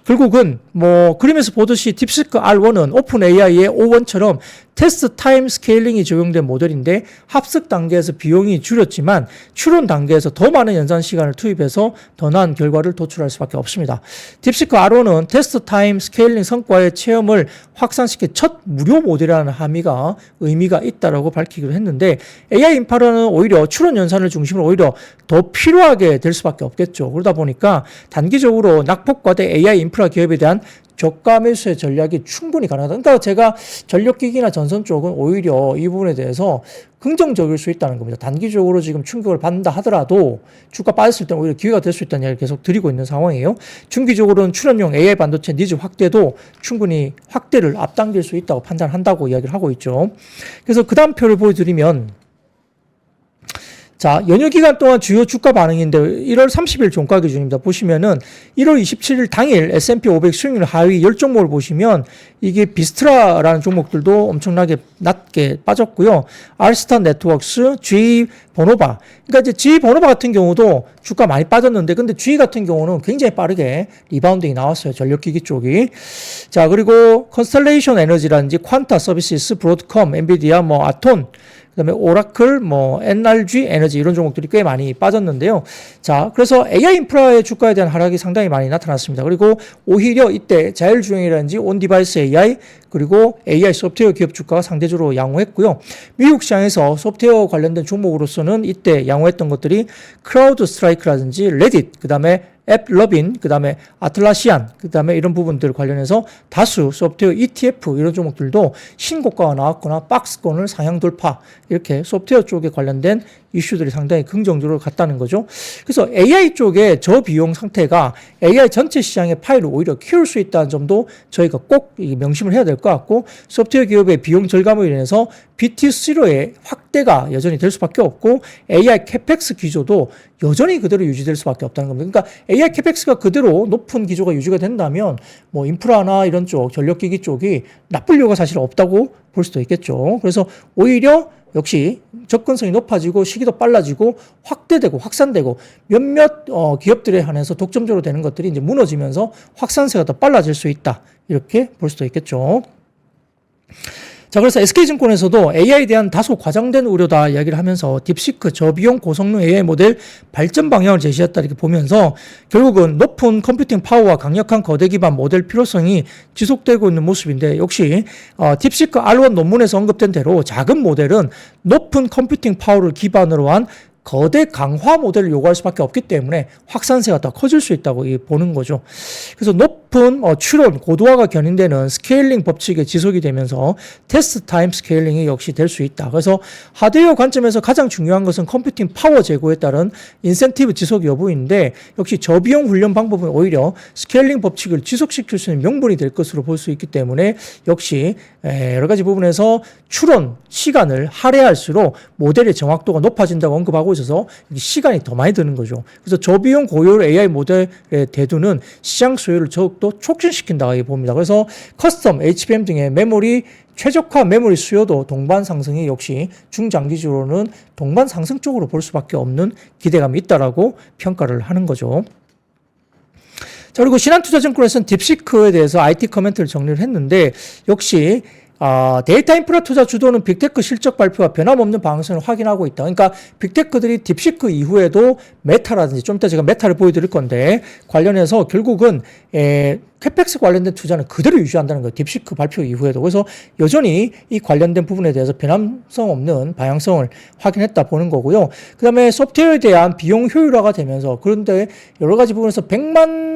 결국은 뭐 그림에서 보듯이 딥시크 R1은 오픈 AI의 O1처럼 테스트 타임 스케일링이 적용된 모델인데 합숙 단계에서 비용이 줄였지만 추론 단계에서 더 많은 연산 시간을 투입해서 더 나은 결과를 도출할 수밖에 없습니다. 딥시크 R1은 테스트 타임 스케일링 성과의 체험을 확산시킨 첫 무료 모델이라는 의미가 있다라고 밝히기도 했는데, AI 인프라는 오히려 추론 연산을 중심으로 오히려 더 필요하게 될 수밖에 없겠죠. 그러다 보니까 단기적으로 낙폭과대 AI 인프라 기업에 대한 저가 매수의 전략이 충분히 가능하다. 그러니까 제가 전력기기나 전선 쪽은 오히려 이 부분에 대해서 긍정적일 수 있다는 겁니다. 단기적으로 지금 충격을 받는다 하더라도 주가 빠졌을 때는 오히려 기회가 될 수 있다는 이야기를 계속 드리고 있는 상황이에요. 중기적으로는 출연용 AI 반도체 니즈 확대도 충분히 확대를 앞당길 수 있다고 판단한다고 이야기를 하고 있죠. 그래서 그 다음 표를 보여드리면, 자, 연휴 기간 동안 주요 주가 반응인데 1월 30일 종가 기준입니다. 보시면은 1월 27일 당일 S&P 500 수익률 하위 10종목을 보시면 이게 비스트라라는 종목들도 엄청나게 낮게 빠졌고요. 알스타 네트워크스, G 버노바. 그러니까 이제 G 버노바 같은 경우도 주가 많이 빠졌는데, 근데 G 같은 경우는 굉장히 빠르게 리바운딩이 나왔어요. 전력기기 쪽이. 자, 그리고 컨스텔레이션 에너지라든지 퀀타 서비스, 브로드컴, 엔비디아, 뭐 아톤, 그다음에 오라클, 뭐 NRG 에너지 이런 종목들이 꽤 많이 빠졌는데요. 자, 그래서 AI 인프라의 주가에 대한 하락이 상당히 많이 나타났습니다. 그리고 오히려 이때 자율주행이라든지 온디바이스 AI, 그리고 AI 소프트웨어 기업 주가가 상대적으로 양호했고요. 미국 시장에서 소프트웨어 관련된 종목으로서는 이때 양호했던 것들이 크라우드 스트라이크라든지 레딧, 그다음에 앱러빈, 그 다음에 아틀라시안, 그 다음에 이런 부분들 관련해서 다수 소프트웨어 ETF 이런 종목들도 신고가가 나왔거나 박스권을 상향 돌파, 이렇게 소프트웨어 쪽에 관련된 이슈들이 상당히 긍정적으로 갔다는 거죠. 그래서 AI 쪽의 저비용 상태가 AI 전체 시장의 파일을 오히려 키울 수 있다는 점도 저희가 꼭 명심을 해야 될 것 같고, 소프트웨어 기업의 비용 절감으로 인해서 BTC로의 확대가 여전히 될 수밖에 없고, AI 캐펙스 기조도 여전히 그대로 유지될 수밖에 없다는 겁니다. 그러니까 AI 캐펙스가 그대로 높은 기조가 유지가 된다면 뭐 인프라나 이런 쪽, 전력기기 쪽이 나쁠 이유가 사실 없다고 볼 수도 있겠죠. 그래서 오히려 역시 접근성이 높아지고 시기도 빨라지고 확대되고 확산되고 몇몇 기업들에 한해서 독점적으로 되는 것들이 이제 무너지면서 확산세가 더 빨라질 수 있다, 이렇게 볼 수도 있겠죠. 자, 그래서 SK증권에서도 AI에 대한 다소 과장된 우려다 이야기를 하면서 딥시크 저비용 고성능 AI 모델 발전 방향을 제시했다 이렇게 보면서 결국은 높은 컴퓨팅 파워와 강력한 거대 기반 모델 필요성이 지속되고 있는 모습인데, 역시 딥시크 R1 논문에서 언급된 대로 작은 모델은 높은 컴퓨팅 파워를 기반으로 한 거대 강화 모델을 요구할 수밖에 없기 때문에 확산세가 더 커질 수 있다고 보는 거죠. 그래서 높은 추론, 고도화가 견인되는 스케일링 법칙에 지속이 되면서 테스트 타임 스케일링이 역시 될 수 있다. 그래서 하드웨어 관점에서 가장 중요한 것은 컴퓨팅 파워 제고에 따른 인센티브 지속 여부인데, 역시 저비용 훈련 방법은 오히려 스케일링 법칙을 지속시킬 수 있는 명분이 될 것으로 볼 수 있기 때문에 역시 여러 가지 부분에서 추론 시간을 할애할수록 모델의 정확도가 높아진다고 언급하고 있어서 시간이 더 많이 드는 거죠. 그래서 저비용 고효율 AI 모델의 대두는 시장 수요를 더욱더 촉진시킨다고 봅니다. 그래서 커스텀, HBM 등의 메모리 최적화 메모리 수요도 동반 상승이 역시 중장기적으로는 동반 상승 쪽으로 볼 수밖에 없는 기대감이 있다라고 평가를 하는 거죠. 자, 그리고 신한투자증권에서는 딥시크에 대해서 IT 커멘트를 정리를 했는데, 역시 데이터 인프라 투자 주도는 빅테크 실적 발표와 변함없는 방향성을 확인하고 있다. 그러니까 빅테크들이 딥시크 이후에도 메타라든지 좀 이따 제가 메타를 보여드릴 건데 관련해서 결국은 캐펙스 관련된 투자는 그대로 유지한다는 거예요. 딥시크 발표 이후에도. 그래서 여전히 이 관련된 부분에 대해서 변함성 없는 방향성을 확인했다 보는 거고요. 그 다음에 소프트웨어에 대한 비용 효율화가 되면서 그런데 여러 가지 부분에서 100만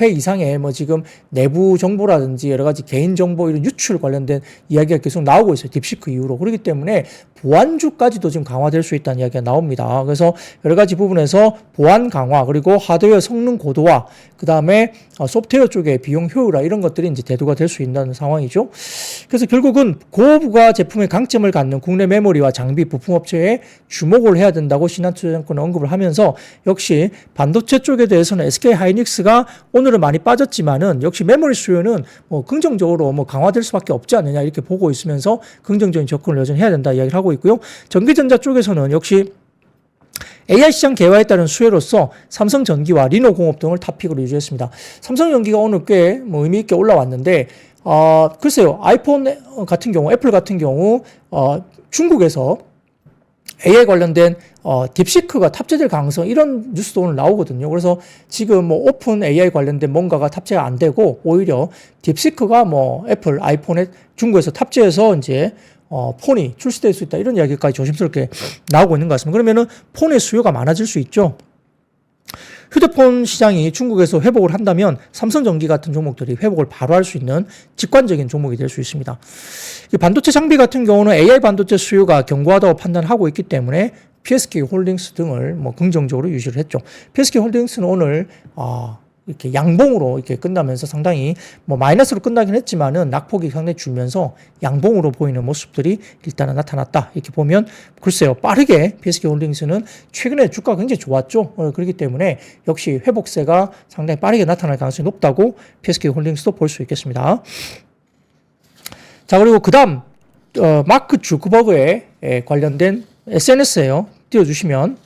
회 이상의 지금 내부 정보라든지 여러 가지 개인 정보 이런 유출 관련된 이야기가 계속 나오고 있어요. 딥시크 이후로. 그렇기 때문에 보안주까지도 지금 강화될 수 있다는 이야기가 나옵니다. 그래서 여러 가지 부분에서 보안 강화 그리고 하드웨어 성능 고도화 그 다음에 소프트웨어 쪽에 비용 효율화 이런 것들이 이제 대두가 될 수 있는 상황이죠. 그래서 결국은 고부가 제품의 강점을 갖는 국내 메모리와 장비 부품업체에 주목을 해야 된다고 신한투자증권은 언급을 하면서 역시 반도체 쪽에 대해서는 SK하이닉스가 오늘은 많이 빠졌지만은 역시 메모리 수요는 긍정적으로 강화될 수밖에 없지 않느냐 이렇게 보고 있으면서 긍정적인 접근을 여전히 해야 된다 이야기를 하고 있고요. 전기전자 쪽에서는 역시 AI 시장 개화에 따른 수혜로서 삼성전기와 리노공업 등을 탑픽으로 유지했습니다. 삼성전기가 오늘 꽤 의미 있게 올라왔는데 글쎄요. 아이폰 같은 경우, 애플 같은 경우 중국에서 AI 관련된 딥시크가 탑재될 가능성 이런 뉴스도 오늘 나오거든요. 그래서 지금 오픈 AI 관련된 뭔가가 탑재가 안 되고 오히려 딥시크가 애플 아이폰에 중국에서 탑재해서 이제 폰이 출시될 수 있다 이런 이야기까지 조심스럽게 나오고 있는 것 같습니다. 그러면은 폰의 수요가 많아질 수 있죠. 휴대폰 시장이 중국에서 회복을 한다면 삼성전기 같은 종목들이 회복을 바로 할 수 있는 직관적인 종목이 될 수 있습니다. 반도체 장비 같은 경우는 AI 반도체 수요가 견고하다고 판단하고 있기 때문에 PSK 홀딩스 등을 긍정적으로 유지를 했죠. PSK 홀딩스는 오늘 이렇게 양봉으로 이렇게 끝나면서 상당히 마이너스로 끝나긴 했지만은 낙폭이 상당히 줄면서 양봉으로 보이는 모습들이 일단은 나타났다. 이렇게 보면 글쎄요. 빠르게 PSK 홀딩스는 최근에 주가가 굉장히 좋았죠. 그렇기 때문에 역시 회복세가 상당히 빠르게 나타날 가능성이 높다고 PSK 홀딩스도 볼 수 있겠습니다. 자, 그리고 그다음 마크 주크버그에 관련된 SNS예요. 띄워주시면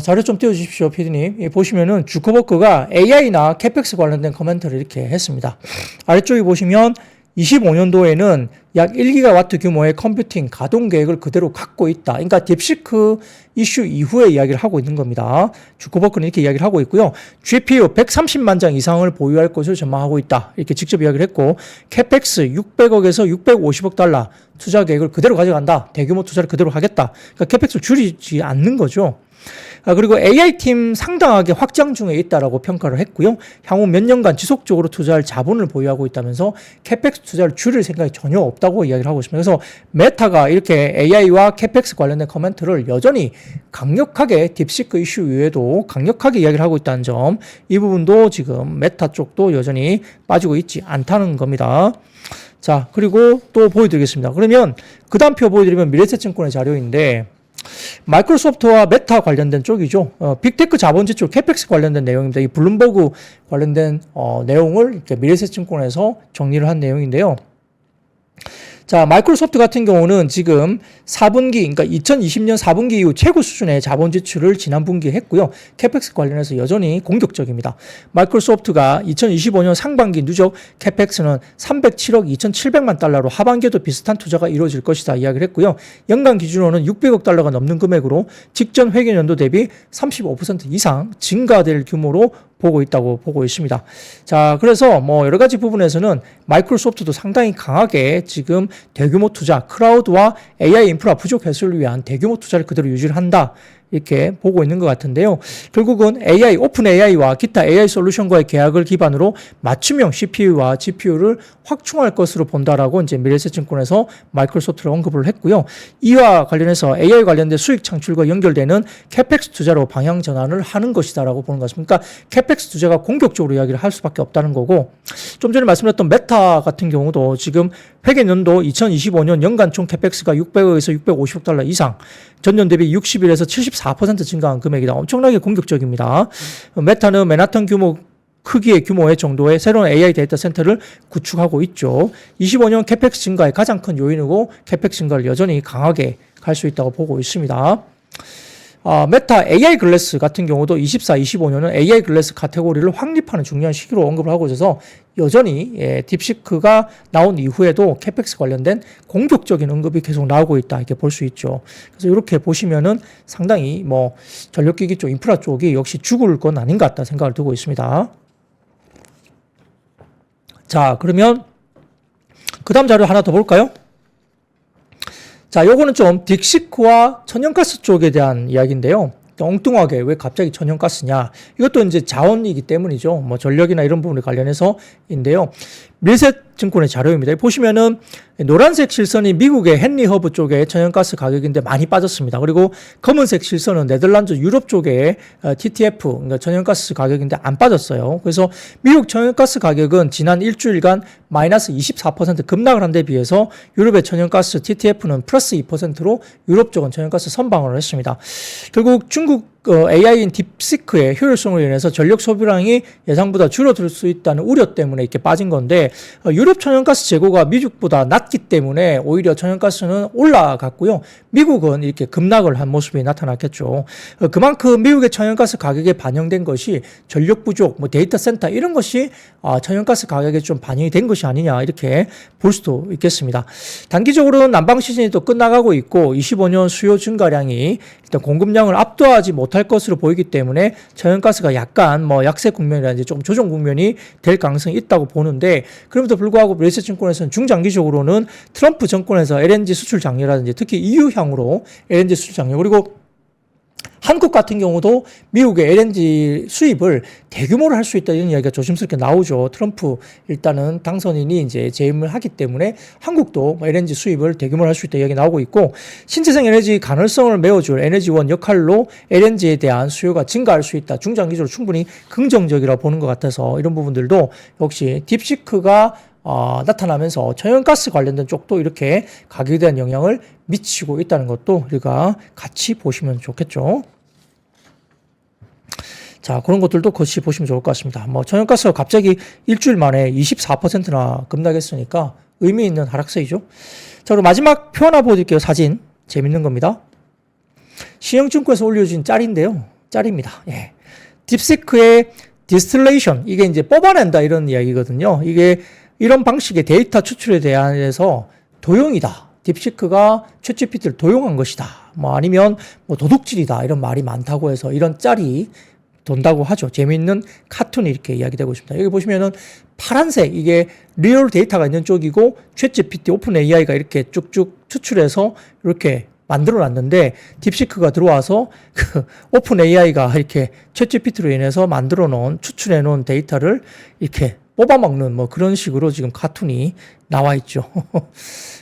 자료 좀 띄워주십시오, PD님. 보시면은 주커버크가 AI나 캐펙스 관련된 코멘트를 이렇게 했습니다. 아래쪽에 보시면 25년도에는 약 1기가와트 규모의 컴퓨팅 가동 계획을 그대로 갖고 있다. 그러니까 딥시크 이슈 이후에 이야기를 하고 있는 겁니다. 주커버크는 이렇게 이야기를 하고 있고요. GPU 130만 장 이상을 보유할 것을 전망하고 있다. 이렇게 직접 이야기를 했고 캐펙스 600억에서 650억 달러 투자 계획을 그대로 가져간다. 대규모 투자를 그대로 하겠다. 그러니까 캐펙스를 줄이지 않는 거죠. 그리고 AI팀 상당하게 확장 중에 있다라고 평가를 했고요. 향후 몇 년간 지속적으로 투자할 자본을 보유하고 있다면서 캐펙스 투자를 줄일 생각이 전혀 없다고 이야기를 하고 있습니다. 그래서 메타가 이렇게 AI와 캐펙스 관련된 코멘트를 여전히 강력하게 딥시크 이슈 이후에도 강력하게 이야기를 하고 있다는 점, 이 부분도 지금 메타 쪽도 여전히 빠지고 있지 않다는 겁니다. 자, 그리고 또 보여드리겠습니다. 그러면 그 다음 표 보여드리면 미래에셋증권의 자료인데 마이크로소프트와 메타 관련된 쪽이죠. 빅테크 자본지 쪽 캐펙스 관련된 내용입니다. 이 블룸버그 관련된 내용을 이렇게 미래에셋증권에서 정리를 한 내용인데요. 자, 마이크로소프트 같은 경우는 지금 4분기, 그러니까 2020년 4분기 이후 최고 수준의 자본 지출을 지난 분기에 했고요. 캐펙스 관련해서 여전히 공격적입니다. 마이크로소프트가 2025년 상반기 누적 캐펙스는 307억 2,700만 달러로 하반기에도 비슷한 투자가 이루어질 것이다 이야기를 했고요. 연간 기준으로는 600억 달러가 넘는 금액으로 직전 회계연도 대비 35% 이상 증가될 규모로 보고 있다고 보고 있습니다. 자, 그래서 여러 가지 부분에서는 마이크로소프트도 상당히 강하게 지금 대규모 투자, 클라우드와 AI 인프라 부족 해소를 위한 대규모 투자를 그대로 유지를 한다. 이렇게 보고 있는 것 같은데요. 결국은 AI, 오픈 AI와 기타 AI 솔루션과의 계약을 기반으로 맞춤형 CPU와 GPU를 확충할 것으로 본다라고 이제 미래에셋증권에서 마이크로소프트를 언급을 했고요. 이와 관련해서 AI 관련된 수익 창출과 연결되는 캐펙스 투자로 방향 전환을 하는 것이다라고 보는 것 같습니다. 그러니까 캐펙스 투자가 공격적으로 이야기를 할 수밖에 없다는 거고, 좀 전에 말씀드렸던 메타 같은 경우도 지금 회계연도 2025년 연간 총 캐펙스가 600억에서 650억 달러 이상, 전년 대비 61에서 74% 증가한 금액이다. 엄청나게 공격적입니다. 메타는 맨하탄 크기의 규모의 정도의 새로운 AI 데이터 센터를 구축하고 있죠. 25년 캐펙스 증가의 가장 큰 요인이고 캐펙스 증가를 여전히 강하게 갈 수 있다고 보고 있습니다. 메타 AI 글래스 같은 경우도 24, 25년은 AI 글래스 카테고리를 확립하는 중요한 시기로 언급을 하고 있어서 여전히 딥시크가 나온 이후에도 캐펙스 관련된 공격적인 언급이 계속 나오고 있다 이렇게 볼 수 있죠. 그래서 이렇게 보시면은 상당히 뭐 전력기기 쪽, 인프라 쪽이 역시 죽을 건 아닌 것 같다 생각을 두고 있습니다. 자, 그러면 그 다음 자료 하나 더 볼까요? 자, 요거는 좀 딕시크와 천연가스 쪽에 대한 이야기인데요. 엉뚱하게 왜 갑자기 천연가스냐? 이것도 이제 자원이기 때문이죠. 뭐 전력이나 이런 부분에 관련해서인데요. 밀셋증권의 자료입니다. 보시면은 노란색 실선이 미국의 헨리 허브 쪽의 천연가스 가격인데 많이 빠졌습니다. 그리고 검은색 실선은 네덜란드 유럽 쪽의 TTF, 그러니까 천연가스 가격인데 안 빠졌어요. 그래서 미국 천연가스 가격은 지난 일주일간 마이너스 24% 급락을 한 데 비해서 유럽의 천연가스 TTF는 플러스 2%로 유럽 쪽은 천연가스 선방을 했습니다. 결국 중국 AI인 딥시크의 효율성으로 인해서 전력 소비량이 예상보다 줄어들 수 있다는 우려 때문에 이렇게 빠진 건데 유럽 천연가스 재고가 미국보다 낮기 때문에 오히려 천연가스는 올라갔고요. 미국은 이렇게 급락을 한 모습이 나타났겠죠. 그만큼 미국의 천연가스 가격에 반영된 것이 전력 부족, 뭐 데이터 센터 이런 것이 천연가스 가격에 좀 반영이 된 것이 아니냐 이렇게 볼 수도 있겠습니다. 단기적으로는 난방 시즌이 또 끝나가고 있고 25년 수요 증가량이 일단 공급량을 압도하지 못할 것으로 보이기 때문에 천연가스가 약간 뭐 약세 국면이라든지 조금 조정 국면이 될 가능성이 있다고 보는데 그럼에도 불구하고 밀셋증권에서는 중장기적으로는 트럼프 정권에서 LNG 수출 장려라든지 특히 EU향으로 LNG 수출 장려 그리고 한국 같은 경우도 미국의 LNG 수입을 대규모로 할 수 있다 이런 이야기가 조심스럽게 나오죠. 트럼프 일단은 당선인이 이제 재임을 하기 때문에 한국도 LNG 수입을 대규모로 할 수 있다 이야기 나오고 있고 신재생 에너지 가능성을 메워줄 에너지원 역할로 LNG에 대한 수요가 증가할 수 있다. 중장기적으로 충분히 긍정적이라고 보는 것 같아서 이런 부분들도 역시 딥시크가 나타나면서 천연가스 관련된 쪽도 이렇게 가격에 대한 영향을 미치고 있다는 것도 우리가 같이 보시면 좋겠죠. 자, 그런 것들도 같이 보시면 좋을 것 같습니다. 뭐, 천연가스가 갑자기 일주일 만에 24%나 급락했으니까 의미 있는 하락세이죠. 자, 그리고 마지막 표 하나 보여드릴게요. 사진. 재밌는 겁니다. 신영증권에서 올려준 짤인데요. 짤입니다. 예. 딥시크의 디스틸레이션. 이게 이제 뽑아낸다 이런 이야기거든요. 이게 이런 방식의 데이터 추출에 대해서 도용이다. 딥시크가 챗GPT를 도용한 것이다. 뭐 아니면 뭐 도둑질이다. 이런 말이 많다고 해서 이런 짤이 돈다고 하죠. 재미있는 카툰이 이렇게 이야기되고 있습니다. 여기 보시면은 파란색 이게 리얼 데이터가 있는 쪽이고 챗GPT 오픈 AI가 이렇게 쭉쭉 추출해서 이렇게 만들어 놨는데 딥시크가 들어와서 그 오픈 AI가 이렇게 챗GPT로 인해서 만들어 놓은 추출해 놓은 데이터를 이렇게 뽑아먹는 뭐 그런 식으로 지금 카툰이 나와 있죠.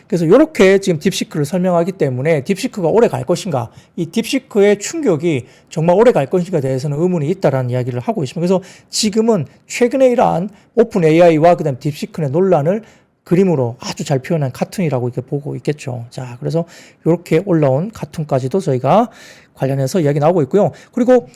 그래서 이렇게 지금 딥시크를 설명하기 때문에 딥시크가 오래 갈 것인가, 이 딥시크의 충격이 정말 오래 갈 것인가에 대해서는 의문이 있다라는 이야기를 하고 있습니다. 그래서 지금은 최근에 이러한 오픈 AI와 그다음 딥시크의 논란을 그림으로 아주 잘 표현한 카툰이라고 이렇게 보고 있겠죠. 자, 그래서 이렇게 올라온 카툰까지도 저희가 관련해서 이야기 나오고 있고요. 그리고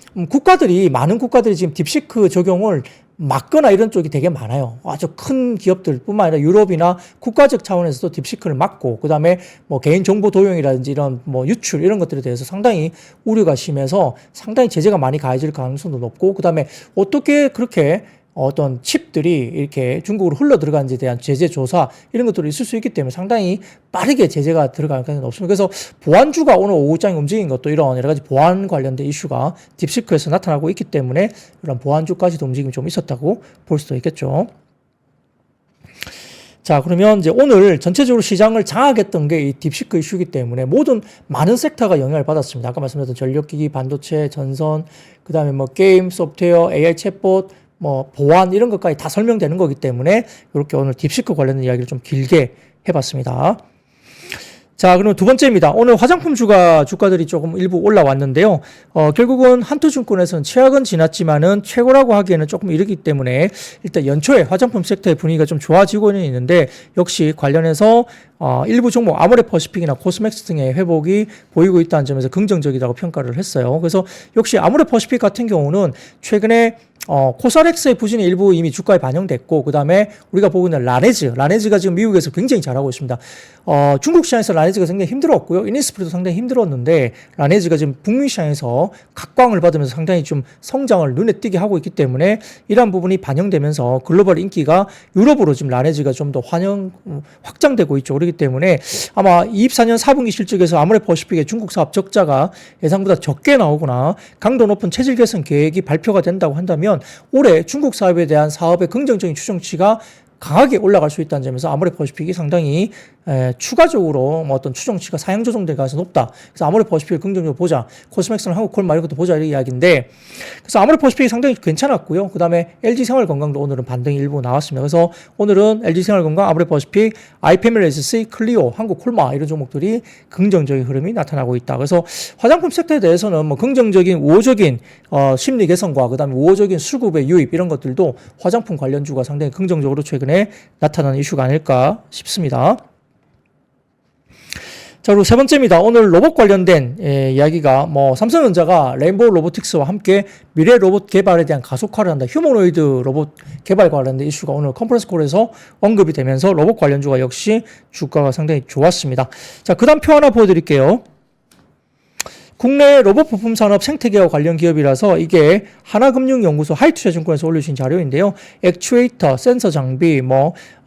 많은 국가들이 지금 딥시크 적용을 막거나 이런 쪽이 되게 많아요. 아주 큰 기업들뿐만 아니라 유럽이나 국가적 차원에서도 딥시크를 막고 그다음에 뭐 개인 정보 도용이라든지 이런 뭐 유출 이런 것들에 대해서 상당히 우려가 심해서 상당히 제재가 많이 가해질 가능성도 높고 그다음에 어떻게 그렇게 어떤 칩들이 이렇게 중국으로 흘러 들어가는지에 대한 제재 조사 이런 것들이 있을 수 있기 때문에 상당히 빠르게 제재가 들어갈 가능성이 높습니다. 그래서 보안주가 오늘 오후장에 움직인 것도 이런 여러 가지 보안 관련된 이슈가 딥시크에서 나타나고 있기 때문에 이런 보안주까지도 움직임이 좀 있었다고 볼 수도 있겠죠. 자, 그러면 이제 오늘 전체적으로 시장을 장악했던 게 이 딥시크 이슈이기 때문에 많은 섹터가 영향을 받았습니다. 아까 말씀드렸던 전력기기, 반도체, 전선, 그 다음에 뭐 게임, 소프트웨어, AI 챗봇, 뭐 보안 이런 것까지 다 설명되는 거기 때문에 이렇게 오늘 딥시크 관련된 이야기를 좀 길게 해봤습니다. 자, 그럼 두 번째입니다. 오늘 화장품 주가들이 조금 일부 올라왔는데요. 결국은 한투증권에서는 최악은 지났지만은 최고라고 하기에는 조금 이르기 때문에 일단 연초에 화장품 섹터의 분위기가 좀 좋아지고는 있는데 역시 관련해서 일부 종목 아모레퍼시픽이나 코스맥스 등의 회복이 보이고 있다는 점에서 긍정적이라고 평가를 했어요. 그래서 역시 아모레퍼시픽 같은 경우는 최근에 코스알엑스의 부진이 일부 이미 주가에 반영됐고, 그 다음에 우리가 보고 있는 라네즈가 지금 미국에서 굉장히 잘하고 있습니다. 중국 시장에서 라네즈가 굉장히 힘들었고요. 이니스프리도 상당히 힘들었는데, 라네즈가 지금 북미 시장에서 각광을 받으면서 상당히 좀 성장을 눈에 띄게 하고 있기 때문에 이러한 부분이 반영되면서 글로벌 인기가 유럽으로 지금 라네즈가 좀 더 확장되고 있죠. 그렇기 때문에 아마 24년 4분기 실적에서 아모레퍼시픽의 중국 사업 적자가 예상보다 적게 나오거나 강도 높은 체질 개선 계획이 발표가 된다고 한다면 올해 중국 사업에 대한 사업의 긍정적인 추정치가 강하게 올라갈 수 있다는 점에서 아모레퍼시픽이 상당히 추가적으로 어떤 추정치가 상향 조정될 가능성이 높다. 그래서 아모레퍼시픽을 긍정적으로 보자. 코스맥스는 한국콜 말고 또 보자 이런 이야기인데, 그래서 아모레퍼시픽이 상당히 괜찮았고요. 그 다음에 LG생활건강도 오늘은 반등이 일부 나왔습니다. 그래서 오늘은 LG생활건강, 아모레퍼시픽, 아이패밀리스, 클리오, 한국콜마 이런 종목들이 긍정적인 흐름이 나타나고 있다. 그래서 화장품 섹터에 대해서는 뭐 긍정적인 우호적인 심리 개선과 그 다음에 우호적인 수급의 유입 이런 것들도 화장품 관련주가 상당히 긍정적으로 최근에 나타나는 이슈가 아닐까 싶습니다. 자, 그리고 세 번째입니다. 오늘 로봇 관련된 이야기가 뭐 삼성전자가 레인보우 로보틱스와 함께 미래 로봇 개발에 대한 가속화를 한다. 휴머노이드 로봇 개발 관련된 이슈가 오늘 컨퍼런스 콜에서 언급이 되면서 로봇 관련주가 역시 주가가 상당히 좋았습니다. 자, 그 다음 표 하나 보여드릴게요. 국내 로봇 부품 산업 생태계와 관련 기업이라서 이게 하나금융연구소 하이투자증권에서 올려주신 자료인데요. 액추에이터, 센서 장비,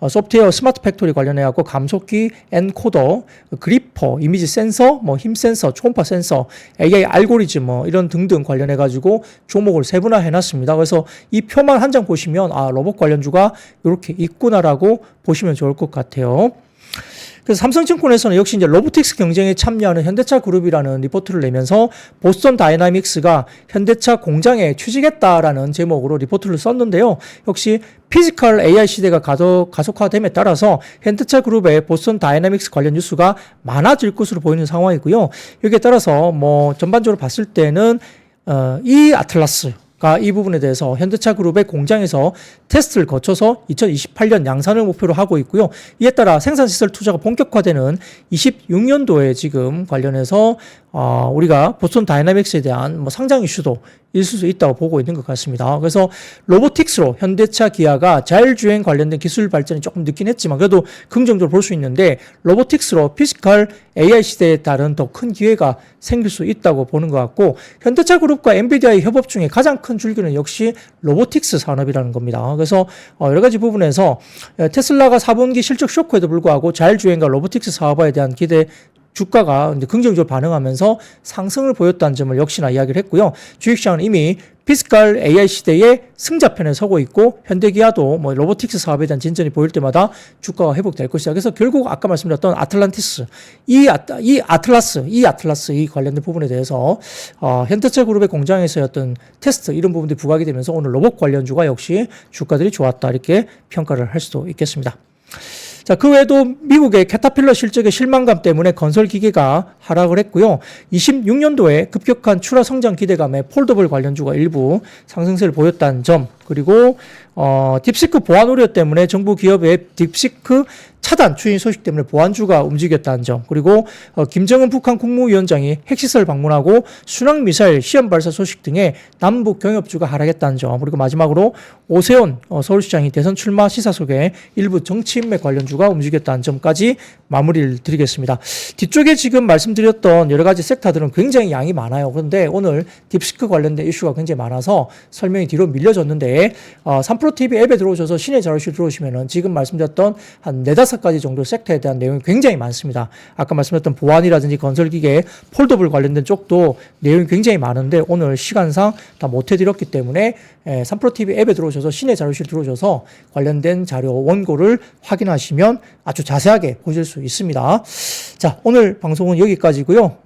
소프트웨어 스마트 팩토리 관련해갖고 감속기, 엔코더, 그리퍼, 이미지 센서, 힘 센서, 초음파 센서, AI 알고리즘 이런 등등 관련해가지고 종목을 세분화해놨습니다. 그래서 이 표만 한 장 보시면 로봇 관련주가 이렇게 있구나라고 보시면 좋을 것 같아요. 그래서 삼성증권에서는 역시 이제 로보틱스 경쟁에 참여하는 현대차 그룹이라는 리포트를 내면서 보스턴 다이나믹스가 현대차 공장에 취직했다라는 제목으로 리포트를 썼는데요. 역시 피지컬 AI 시대가 가속화됨에 따라서 현대차 그룹의 보스턴 다이나믹스 관련 뉴스가 많아질 것으로 보이는 상황이고요. 여기에 따라서 전반적으로 봤을 때는 이 아틀라스 이 부분에 대해서 현대차 그룹의 공장에서 테스트를 거쳐서 2028년 양산을 목표로 하고 있고요. 이에 따라 생산시설 투자가 본격화되는 26년도에 지금 관련해서 우리가 보스턴 다이나믹스에 대한 상장 이슈도 있을 수 있다고 보고 있는 것 같습니다. 그래서 로보틱스로 현대차 기아가 자율주행 관련된 기술 발전이 조금 늦긴 했지만 그래도 긍정적으로 볼 수 있는데 로보틱스로 피지컬 AI 시대에 따른 더 큰 기회가 생길 수 있다고 보는 것 같고 현대차 그룹과 엔비디아의 협업 중에 가장 큰 줄기는 역시 로보틱스 산업이라는 겁니다. 그래서 여러 가지 부분에서 테슬라가 4분기 실적 쇼크에도 불구하고 자율주행과 로보틱스 사업화에 대한 기대 주가가 긍정적으로 반응하면서 상승을 보였다는 점을 역시나 이야기를 했고요. 주식시장은 이미 피지컬 AI 시대의 승자편에 서고 있고 현대기아도 로보틱스 사업에 대한 진전이 보일 때마다 주가가 회복될 것이다. 그래서 결국 아까 말씀드렸던 아틀란티스, 이 아틀라스 이 관련된 부분에 대해서 현대차 그룹의 공장에서의 어떤 테스트 이런 부분들이 부각이 되면서 오늘 로봇 관련주가 역시 주가들이 좋았다 이렇게 평가를 할 수도 있겠습니다. 자, 그 외에도 미국의 캐터필러 실적의 실망감 때문에 건설 기계가 하락을 했고요. 26년도에 급격한 출하 성장 기대감에 폴더블 관련주가 일부 상승세를 보였다는 점, 그리고 딥시크 보안 우려 때문에 정부 기업의 딥시크 차단 추진 소식 때문에 보안주가 움직였다는 점, 그리고 김정은 북한 국무위원장이 핵시설 방문하고 순항미사일 시험 발사 소식 등의 남북 경협주가 하락했다는 점, 그리고 마지막으로 오세훈 서울시장이 대선 출마 시사 속에 일부 정치 인맥 관련주가 움직였다는 점까지 마무리를 드리겠습니다. 뒤쪽에 지금 말씀드렸던 여러 가지 섹터들은 굉장히 양이 많아요. 그런데 오늘 딥시크 관련된 이슈가 굉장히 많아서 설명이 뒤로 밀려졌는데 3프로TV 앱에 들어오셔서 신의 자료실 들어오시면은 지금 말씀드렸던 한 4-5가지 정도 섹터에 대한 내용이 굉장히 많습니다. 아까 말씀드렸던 보안이라든지 건설기계, 폴더블 관련된 쪽도 내용이 굉장히 많은데 오늘 시간상 다 못해드렸기 때문에 3프로TV 앱에 들어오셔서 신의 자료실 들어오셔서 관련된 자료 원고를 확인하시면 아주 자세하게 보실 수 있습니다. 자, 오늘 방송은 여기까지고요.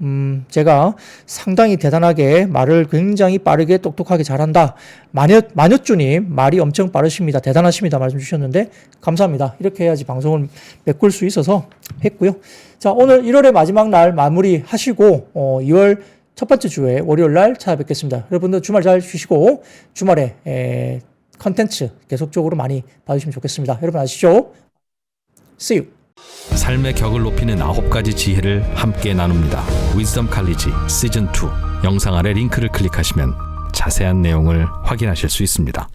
제가 상당히 대단하게 말을 굉장히 빠르게 똑똑하게 잘한다. 마녀쭈님 말이 엄청 빠르십니다. 대단하십니다. 말씀 주셨는데 감사합니다. 이렇게 해야지 방송을 메꿀 수 있어서 했고요. 자, 오늘 1월의 마지막 날 마무리 하시고 2월 첫 번째 주에 월요일 날 찾아뵙겠습니다. 여러분들 주말 잘 쉬시고 주말에 컨텐츠 계속적으로 많이 봐주시면 좋겠습니다. 여러분 아시죠? See you. 삶의 격을 높이는 9가지 지혜를 함께 나눕니다. 위즈덤 칼리지 시즌 2 영상 아래 링크를 클릭하시면 자세한 내용을 확인하실 수 있습니다.